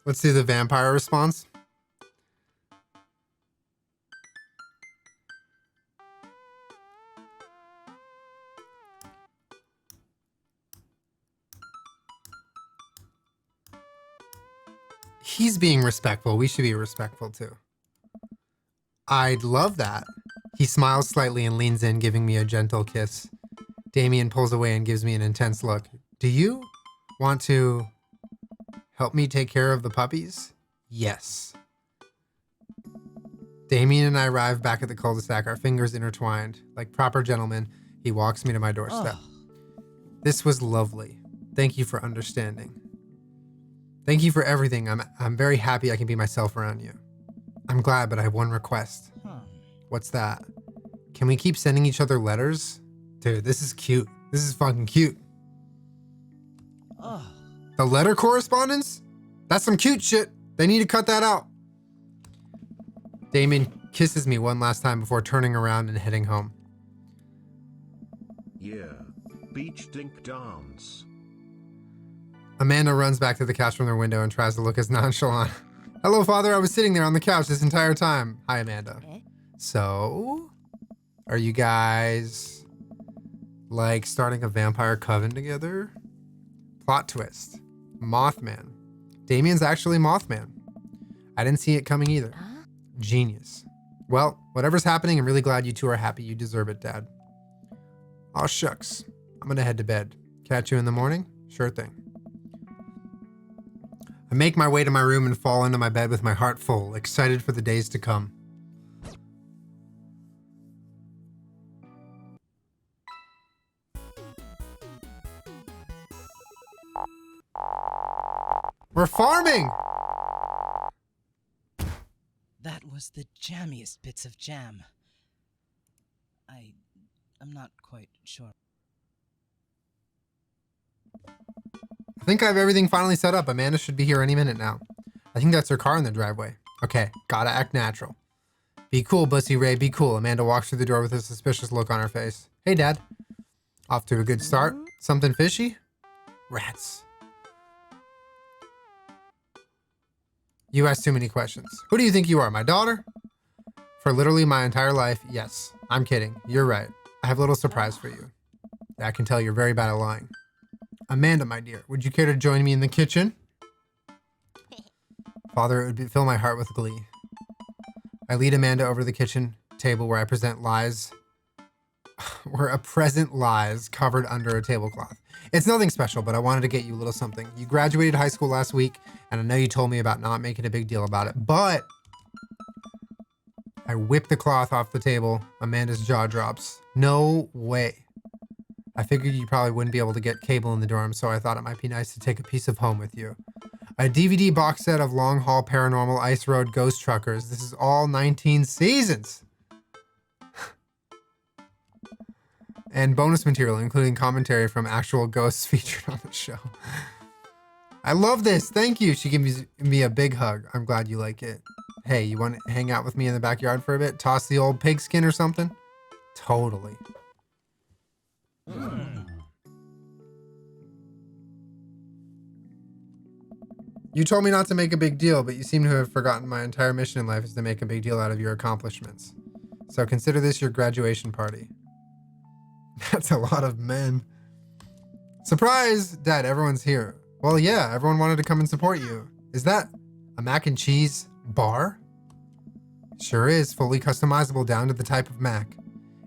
[SPEAKER 1] Let's see the vampire response. He's being respectful. We should be respectful too. I'd love that. He smiles slightly and leans in, giving me a gentle kiss. Damien pulls away and gives me an intense look. Do you want to help me take care of the puppies? Yes. Damien and I arrive back at the cul-de-sac, our fingers intertwined. Like proper gentlemen, he walks me to my doorstep. This was lovely. Thank you for understanding. Thank you for everything. I'm very happy I can be myself around you. I'm glad, but I have one request. What's that? Can we keep sending each other letters? Dude, this is cute. This is fucking cute. The letter correspondence? That's some cute shit. They need to cut that out. Damien kisses me one last time before turning around and heading home.
[SPEAKER 2] Yeah. Beach dink dance.
[SPEAKER 1] Amanda runs back to the couch from their window and tries to look as nonchalant. Hello, Father. I was sitting there on the couch this entire time. Hi, Amanda. So, are you guys like starting a vampire coven together? Plot twist. Mothman. Damien's actually Mothman. I didn't see it coming either. Genius. Well, whatever's happening, I'm really glad you two are happy. You deserve it, Dad. Aw, shucks. I'm gonna head to bed. Catch you in the morning? Sure thing. I make my way to my room and fall into my bed with my heart full, excited for the days to come. We're farming!
[SPEAKER 3] That was the jammiest bits of jam. I'm not quite sure.
[SPEAKER 1] I think I have everything finally set up. Amanda should be here any minute now. I think that's her car in the driveway. Okay, gotta act natural. Be cool, Bussy Ray, be cool. Amanda walks through the door with a suspicious look on her face. Hey, Dad. Off to a good start. Something fishy? Rats. You ask too many questions. Who do you think you are, my daughter? For literally my entire life, yes. I'm kidding. You're right. I have a little surprise for you. I can tell you're very bad at lying. Amanda, my dear, would you care to join me in the kitchen? Father, it would fill my heart with glee. I lead Amanda over to the kitchen table where I present lies, lies covered under a tablecloth. It's nothing special, but I wanted to get you a little something. You graduated high school last week, and I know you told me about not making a big deal about it, but I whip the cloth off the table. Amanda's jaw drops. No way. I figured you probably wouldn't be able to get cable in the dorm, so I thought it might be nice to take a piece of home with you. A DVD box set of Long Haul Paranormal Ice Road Ghost Truckers. This is all 19 seasons. And bonus material, including commentary from actual ghosts featured on the show. I love this. Thank you. She gives me a big hug. I'm glad you like it. Hey, you want to hang out with me in the backyard for a bit? Toss the old pigskin or something? Totally. You told me not to make a big deal, but you seem to have forgotten my entire mission in life is to make a big deal out of your accomplishments. So consider this your graduation party. That's a lot of men. Surprise! Dad, everyone's here. Well, yeah, everyone wanted to come and support you. Is that a mac and cheese bar? Sure is, fully customizable down to the type of mac.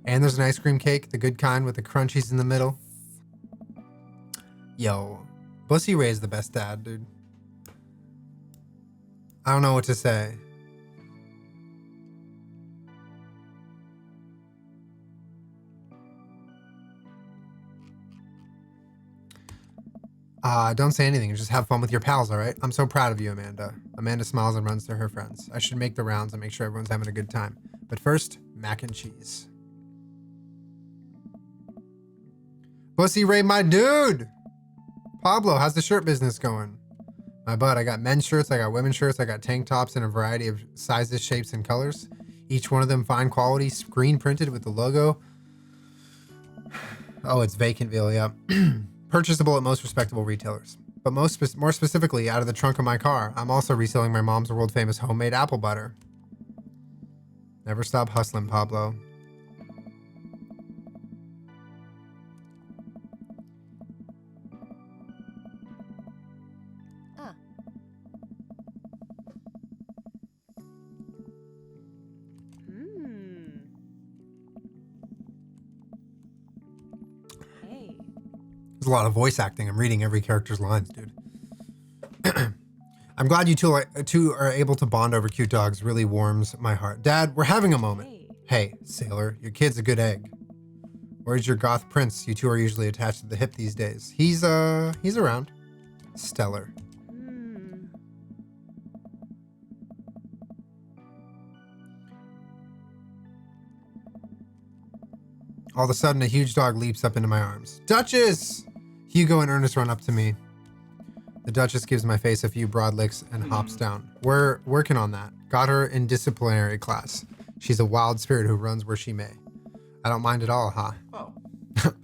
[SPEAKER 1] And there's an ice cream cake, the good kind with the crunchies in the middle. Yo, Bussy Ray's the best dad, dude. I don't know what to say. Don't say anything. Just have fun with your pals, all right? I'm so proud of you, Amanda. Amanda smiles and runs to her friends. I should make the rounds and make sure everyone's having a good time. But first, mac and cheese. Bussy Ray, my dude! Pablo, how's the shirt business going? My bud, I got men's shirts, I got women's shirts, I got tank tops in a variety of sizes, shapes, and colors. Each one of them fine quality, screen printed with the logo. Oh, it's Vacantville, yeah. Purchasable at most respectable retailers. But more specifically, out of the trunk of my car, I'm also reselling my mom's world famous homemade apple butter. Never stop hustling, Pablo. A lot of voice acting. I'm reading every character's lines, dude. I'm glad you two are able to bond over cute dogs. Really warms my heart. Dad, we're having a moment. Hey, sailor, your kid's a good egg. Where's your goth prince? You two are usually attached to the hip these days. He's around. Stellar. All of a sudden, a huge dog leaps up into my arms. Duchess! Hugo and Ernest run up to me. The Duchess gives my face a few broad licks and hops down. We're working on that. Got her in disciplinary class. She's a wild spirit who runs where she may. I don't mind at all, ha.
[SPEAKER 5] Oh.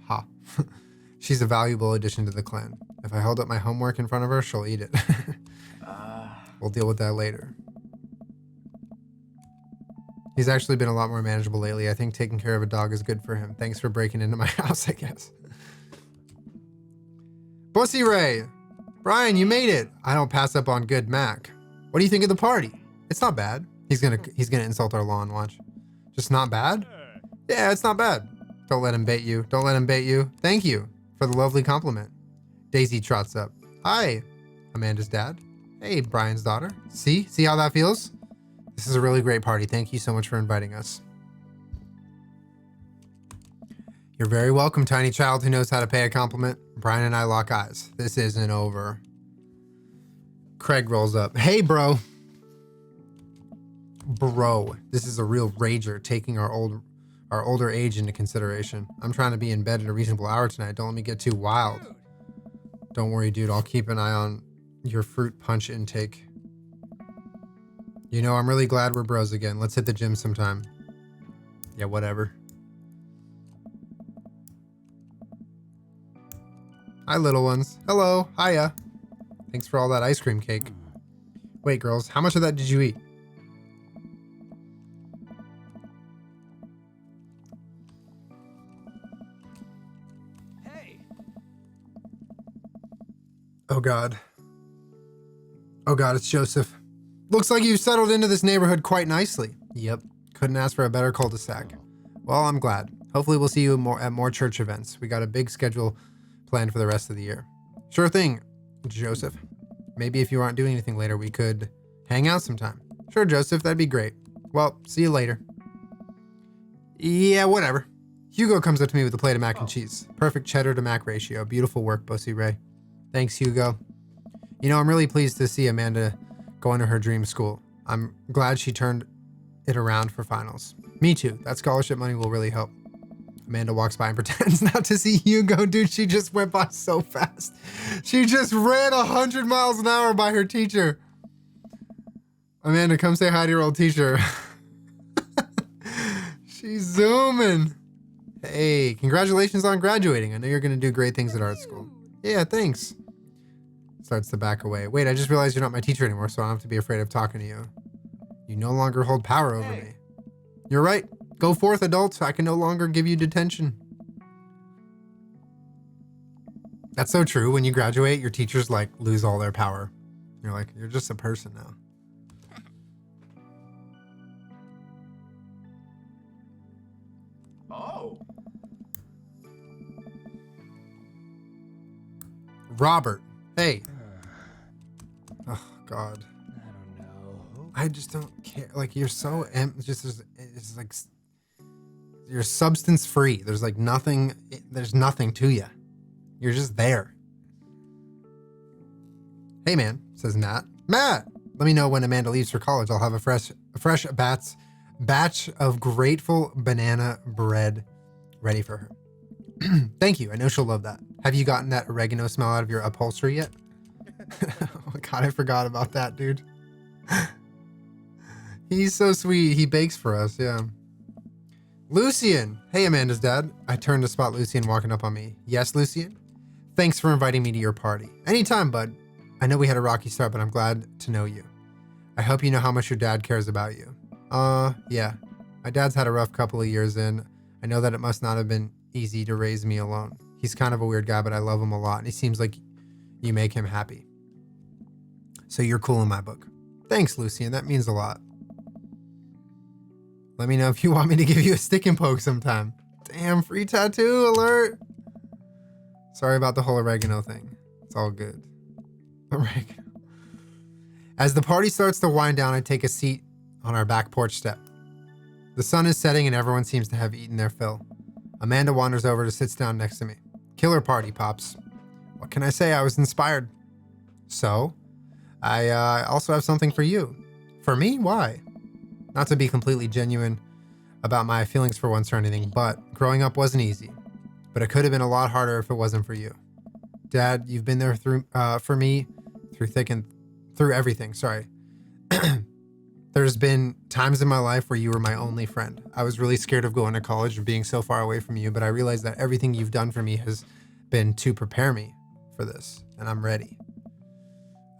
[SPEAKER 1] Ha. She's a valuable addition to the clan. If I hold up my homework in front of her, she'll eat it. We'll deal with that later. He's actually been a lot more manageable lately. I think taking care of a dog is good for him. Thanks for breaking into my house, I guess. Bussy Ray! Brian, you made it! I don't pass up on good Mac. What do you think of the party? It's not bad. He's gonna insult our lawn, watch. Just not bad? Yeah, it's not bad. Don't let him bait you. Don't let him bait you. Thank you for the lovely compliment. Daisy trots up. Hi, Amanda's dad. Hey, Brian's daughter. See how that feels? This is a really great party. Thank you so much for inviting us. You're very welcome, tiny child who knows how to pay a compliment. Brian and I lock eyes. This isn't over. Craig rolls up. Hey, bro. Bro, this is a real rager, taking our older age into consideration. I'm trying to be in bed at a reasonable hour tonight. Don't let me get too wild. Don't worry, dude. I'll keep an eye on your fruit punch intake. You know, I'm really glad we're bros again. Let's hit the gym sometime. Yeah, whatever. Hi, little ones. Hello. Hiya. Thanks for all that ice cream cake. Wait, girls, how much of that did you eat?
[SPEAKER 3] Hey.
[SPEAKER 1] Oh, God. Oh, God, it's Joseph. Looks like you've settled into this neighborhood quite nicely. Yep. Couldn't ask for a better cul-de-sac. Well, I'm glad. Hopefully we'll see you at more church events. We got a big schedule planned for the rest of the year. Sure thing, Joseph. Maybe if you aren't doing anything later, we could hang out sometime. Sure, Joseph, that'd be great. Well, see you later. Yeah, whatever. Hugo comes up to me with a plate of mac and cheese. Perfect cheddar to mac ratio. Beautiful work, Bussy Ray. Thanks, Hugo. You know, I'm really pleased to see Amanda go into her dream school. I'm glad she turned it around for finals. Me too. That scholarship money will really help. Amanda walks by and pretends not to see Hugo. Dude, she just went by so fast. She just ran 100 miles an hour by her teacher. Amanda, come say hi to your old teacher. She's zooming. Hey, congratulations on graduating. I know you're going to do great things at art school. Yeah, thanks. Starts to back away. Wait, I just realized you're not my teacher anymore, so I don't have to be afraid of talking to you. You no longer hold power over me. You're right. Go forth, adults. I can no longer give you detention. That's so true. When you graduate, your teachers like lose all their power. You're like, you're just a person now.
[SPEAKER 4] Oh.
[SPEAKER 1] Robert. Hey. Oh, God.
[SPEAKER 3] I don't know.
[SPEAKER 1] I just don't care. Like, you're so it's like you're substance free. There's like nothing. There's nothing to you. You're just there. Hey, man, says Matt. Matt, let me know when Amanda leaves for college. I'll have a fresh batch of grateful banana bread ready for her. Thank you. I know she'll love that. Have you gotten that oregano smell out of your upholstery yet? Oh my God, I forgot about that, dude. He's so sweet. He bakes for us, yeah. Lucien. Hey, Amanda's dad. I turned to spot Lucien walking up on me. Yes, Lucien? Thanks for inviting me to your party. Anytime, bud. I know we had a rocky start, but I'm glad to know you. I hope you know how much your dad cares about you. Yeah. My dad's had a rough couple of years in. I know that it must not have been easy to raise me alone. He's kind of a weird guy, but I love him a lot, and he seems like you make him happy. So you're cool in my book. Thanks, Lucien. That means a lot. Let me know if you want me to give you a stick and poke sometime. Damn, free tattoo alert. Sorry about the whole oregano thing. It's all good. Oregano. As the party starts to wind down, I take a seat on our back porch step. The sun is setting and everyone seems to have eaten their fill. Amanda wanders over to sit down next to me. Killer party, Pops. What can I say? I was inspired. So, I also have something for you. For me? Why? Not to be completely genuine about my feelings for once or anything, but growing up wasn't easy. But it could have been a lot harder if it wasn't for you. Dad, you've been there for me through everything. Sorry. There's been times in my life where you were my only friend. I was really scared of going to college and being so far away from you, but I realized that everything you've done for me has been to prepare me for this, and I'm ready.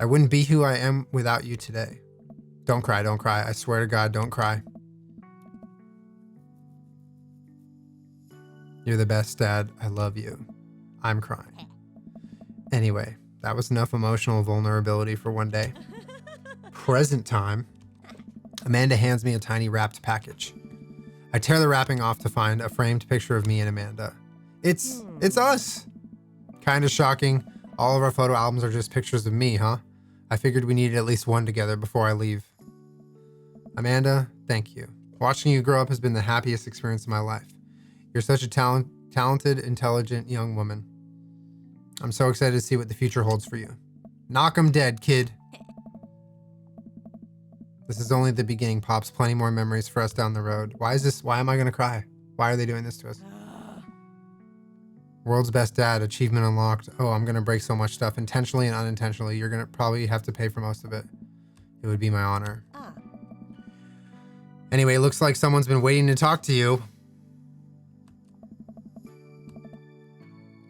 [SPEAKER 1] I wouldn't be who I am without you today. Don't cry, don't cry. I swear to God, don't cry. You're the best, Dad. I love you. I'm crying. Anyway, that was enough emotional vulnerability for one day. Present time. Amanda hands me a tiny wrapped package. I tear the wrapping off to find a framed picture of me and Amanda. It's us. Kind of shocking. All of our photo albums are just pictures of me, huh? I figured we needed at least one together before I leave. Amanda, thank you. Watching you grow up has been the happiest experience of my life. You're such a talented, intelligent young woman. I'm so excited to see what the future holds for you. Knock 'em dead, kid. This is only the beginning, Pops. Plenty more memories for us down the road. Why am I going to cry? Why are they doing this to us? World's best dad, achievement unlocked. Oh, I'm going to break so much stuff, intentionally and unintentionally. You're going to probably have to pay for most of it. It would be my honor. Anyway, looks like someone's been waiting to talk to you.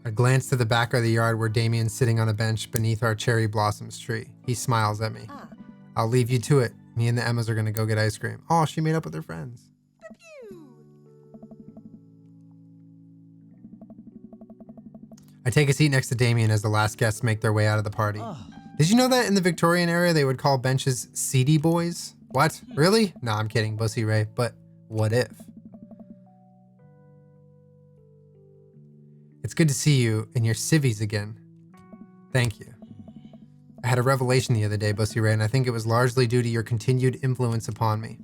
[SPEAKER 1] I glance to the back of the yard where Damien's sitting on a bench beneath our cherry blossoms tree. He smiles at me. I'll leave you to it. Me and the Emmas are going to go get ice cream. Oh, she made up with her friends. I take a seat next to Damien as the last guests make their way out of the party. Did you know that in the Victorian era, they would call benches seedy boys? What? Really? No, I'm kidding, Bussy Ray. But what if? It's good to see you in your civvies again. Thank you. I had a revelation the other day, Bussy Ray, and I think it was largely due to your continued influence upon me.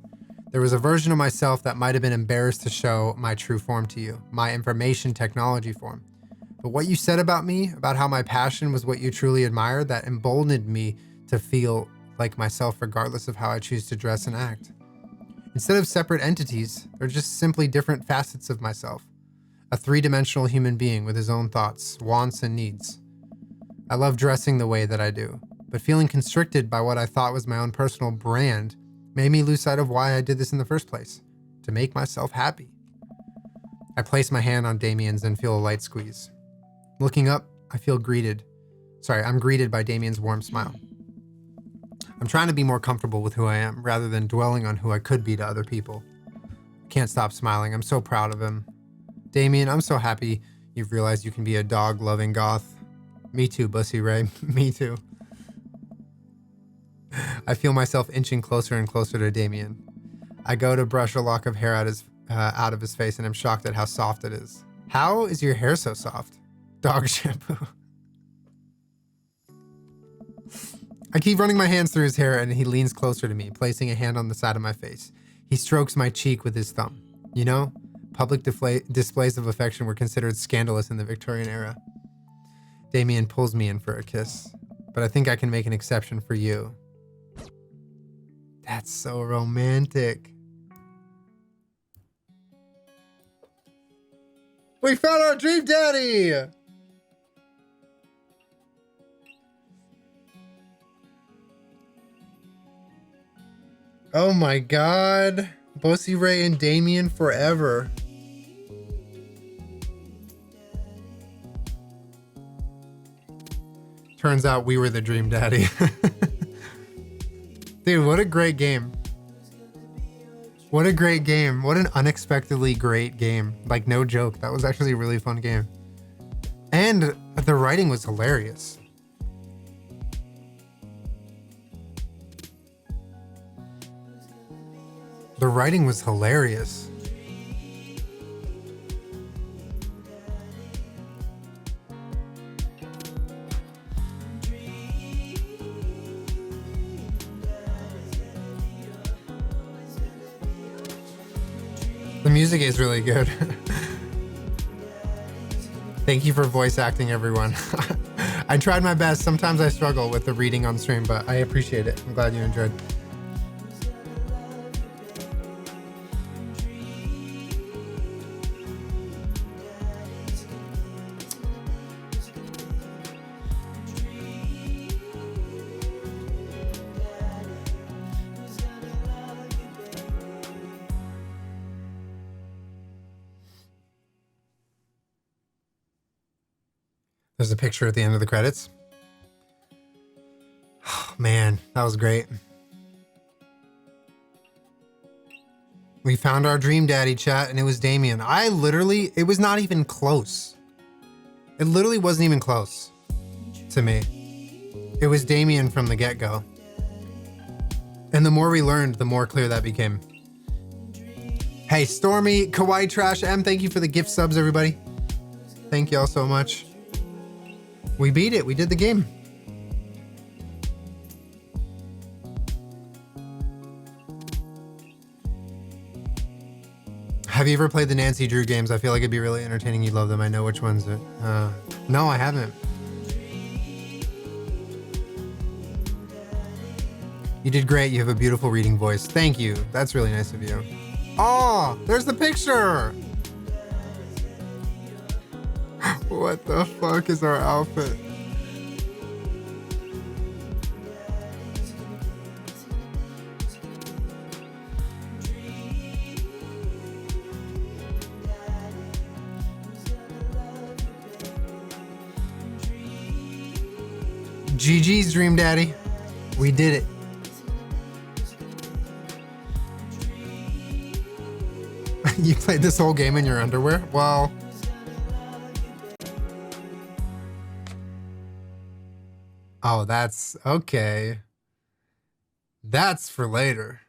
[SPEAKER 1] There was a version of myself that might have been embarrassed to show my true form to you, my information technology form. But what you said about me, about how my passion was what you truly admired, that emboldened me to feel like myself regardless of how I choose to dress and act. Instead of separate entities, they're just simply different facets of myself. A three-dimensional human being with his own thoughts, wants, and needs. I love dressing the way that I do, but feeling constricted by what I thought was my own personal brand made me lose sight of why I did this in the first place, to make myself happy. I place my hand on Damien's and feel a light squeeze. Looking up, I'm greeted by Damien's warm smile. I'm trying to be more comfortable with who I am, rather than dwelling on who I could be to other people. I can't stop smiling. I'm so proud of him. Damien, I'm so happy you've realized you can be a dog-loving goth. Me too, Bussy Ray. Me too. I feel myself inching closer and closer to Damien. I go to brush a lock of hair out of his face, and I'm shocked at how soft it is. How is your hair so soft? Dog shampoo. I keep running my hands through his hair, and he leans closer to me, placing a hand on the side of my face. He strokes my cheek with his thumb. You know, public displays of affection were considered scandalous in the Victorian era. Damien pulls me in for a kiss, but I think I can make an exception for you. That's so romantic. We found our dream daddy! Oh my god. Bussy Ray and Damien forever. Turns out we were the dream daddy. Dude, what a great game. What a great game. What an unexpectedly great game. Like, no joke. That was actually a really fun game. And the writing was hilarious. The writing was hilarious. The music is really good. Thank you for voice acting, everyone. I tried my best. Sometimes I struggle with the reading on stream, but I appreciate it. I'm glad you enjoyed. There's a picture at the end of the credits. Oh, man, that was great. We found our dream daddy, chat, and it was Damien. It was not even close. It literally wasn't even close. to me. It was Damien from the get-go. And the more we learned, the more clear that became. Hey, Stormy, Kawaii Trash M, thank you for the gift subs, everybody. Thank you all so much. We beat it. We did the game. Have you ever played the Nancy Drew games? I feel like it'd be really entertaining. You'd love them. I know which ones. No, I haven't. You did great. You have a beautiful reading voice. Thank you. That's really nice of you. Oh, there's the picture. What the fuck is our outfit? GG's, Dream Daddy. We did it. You played this whole game in your underwear? Well... Oh, that's... okay. That's for later.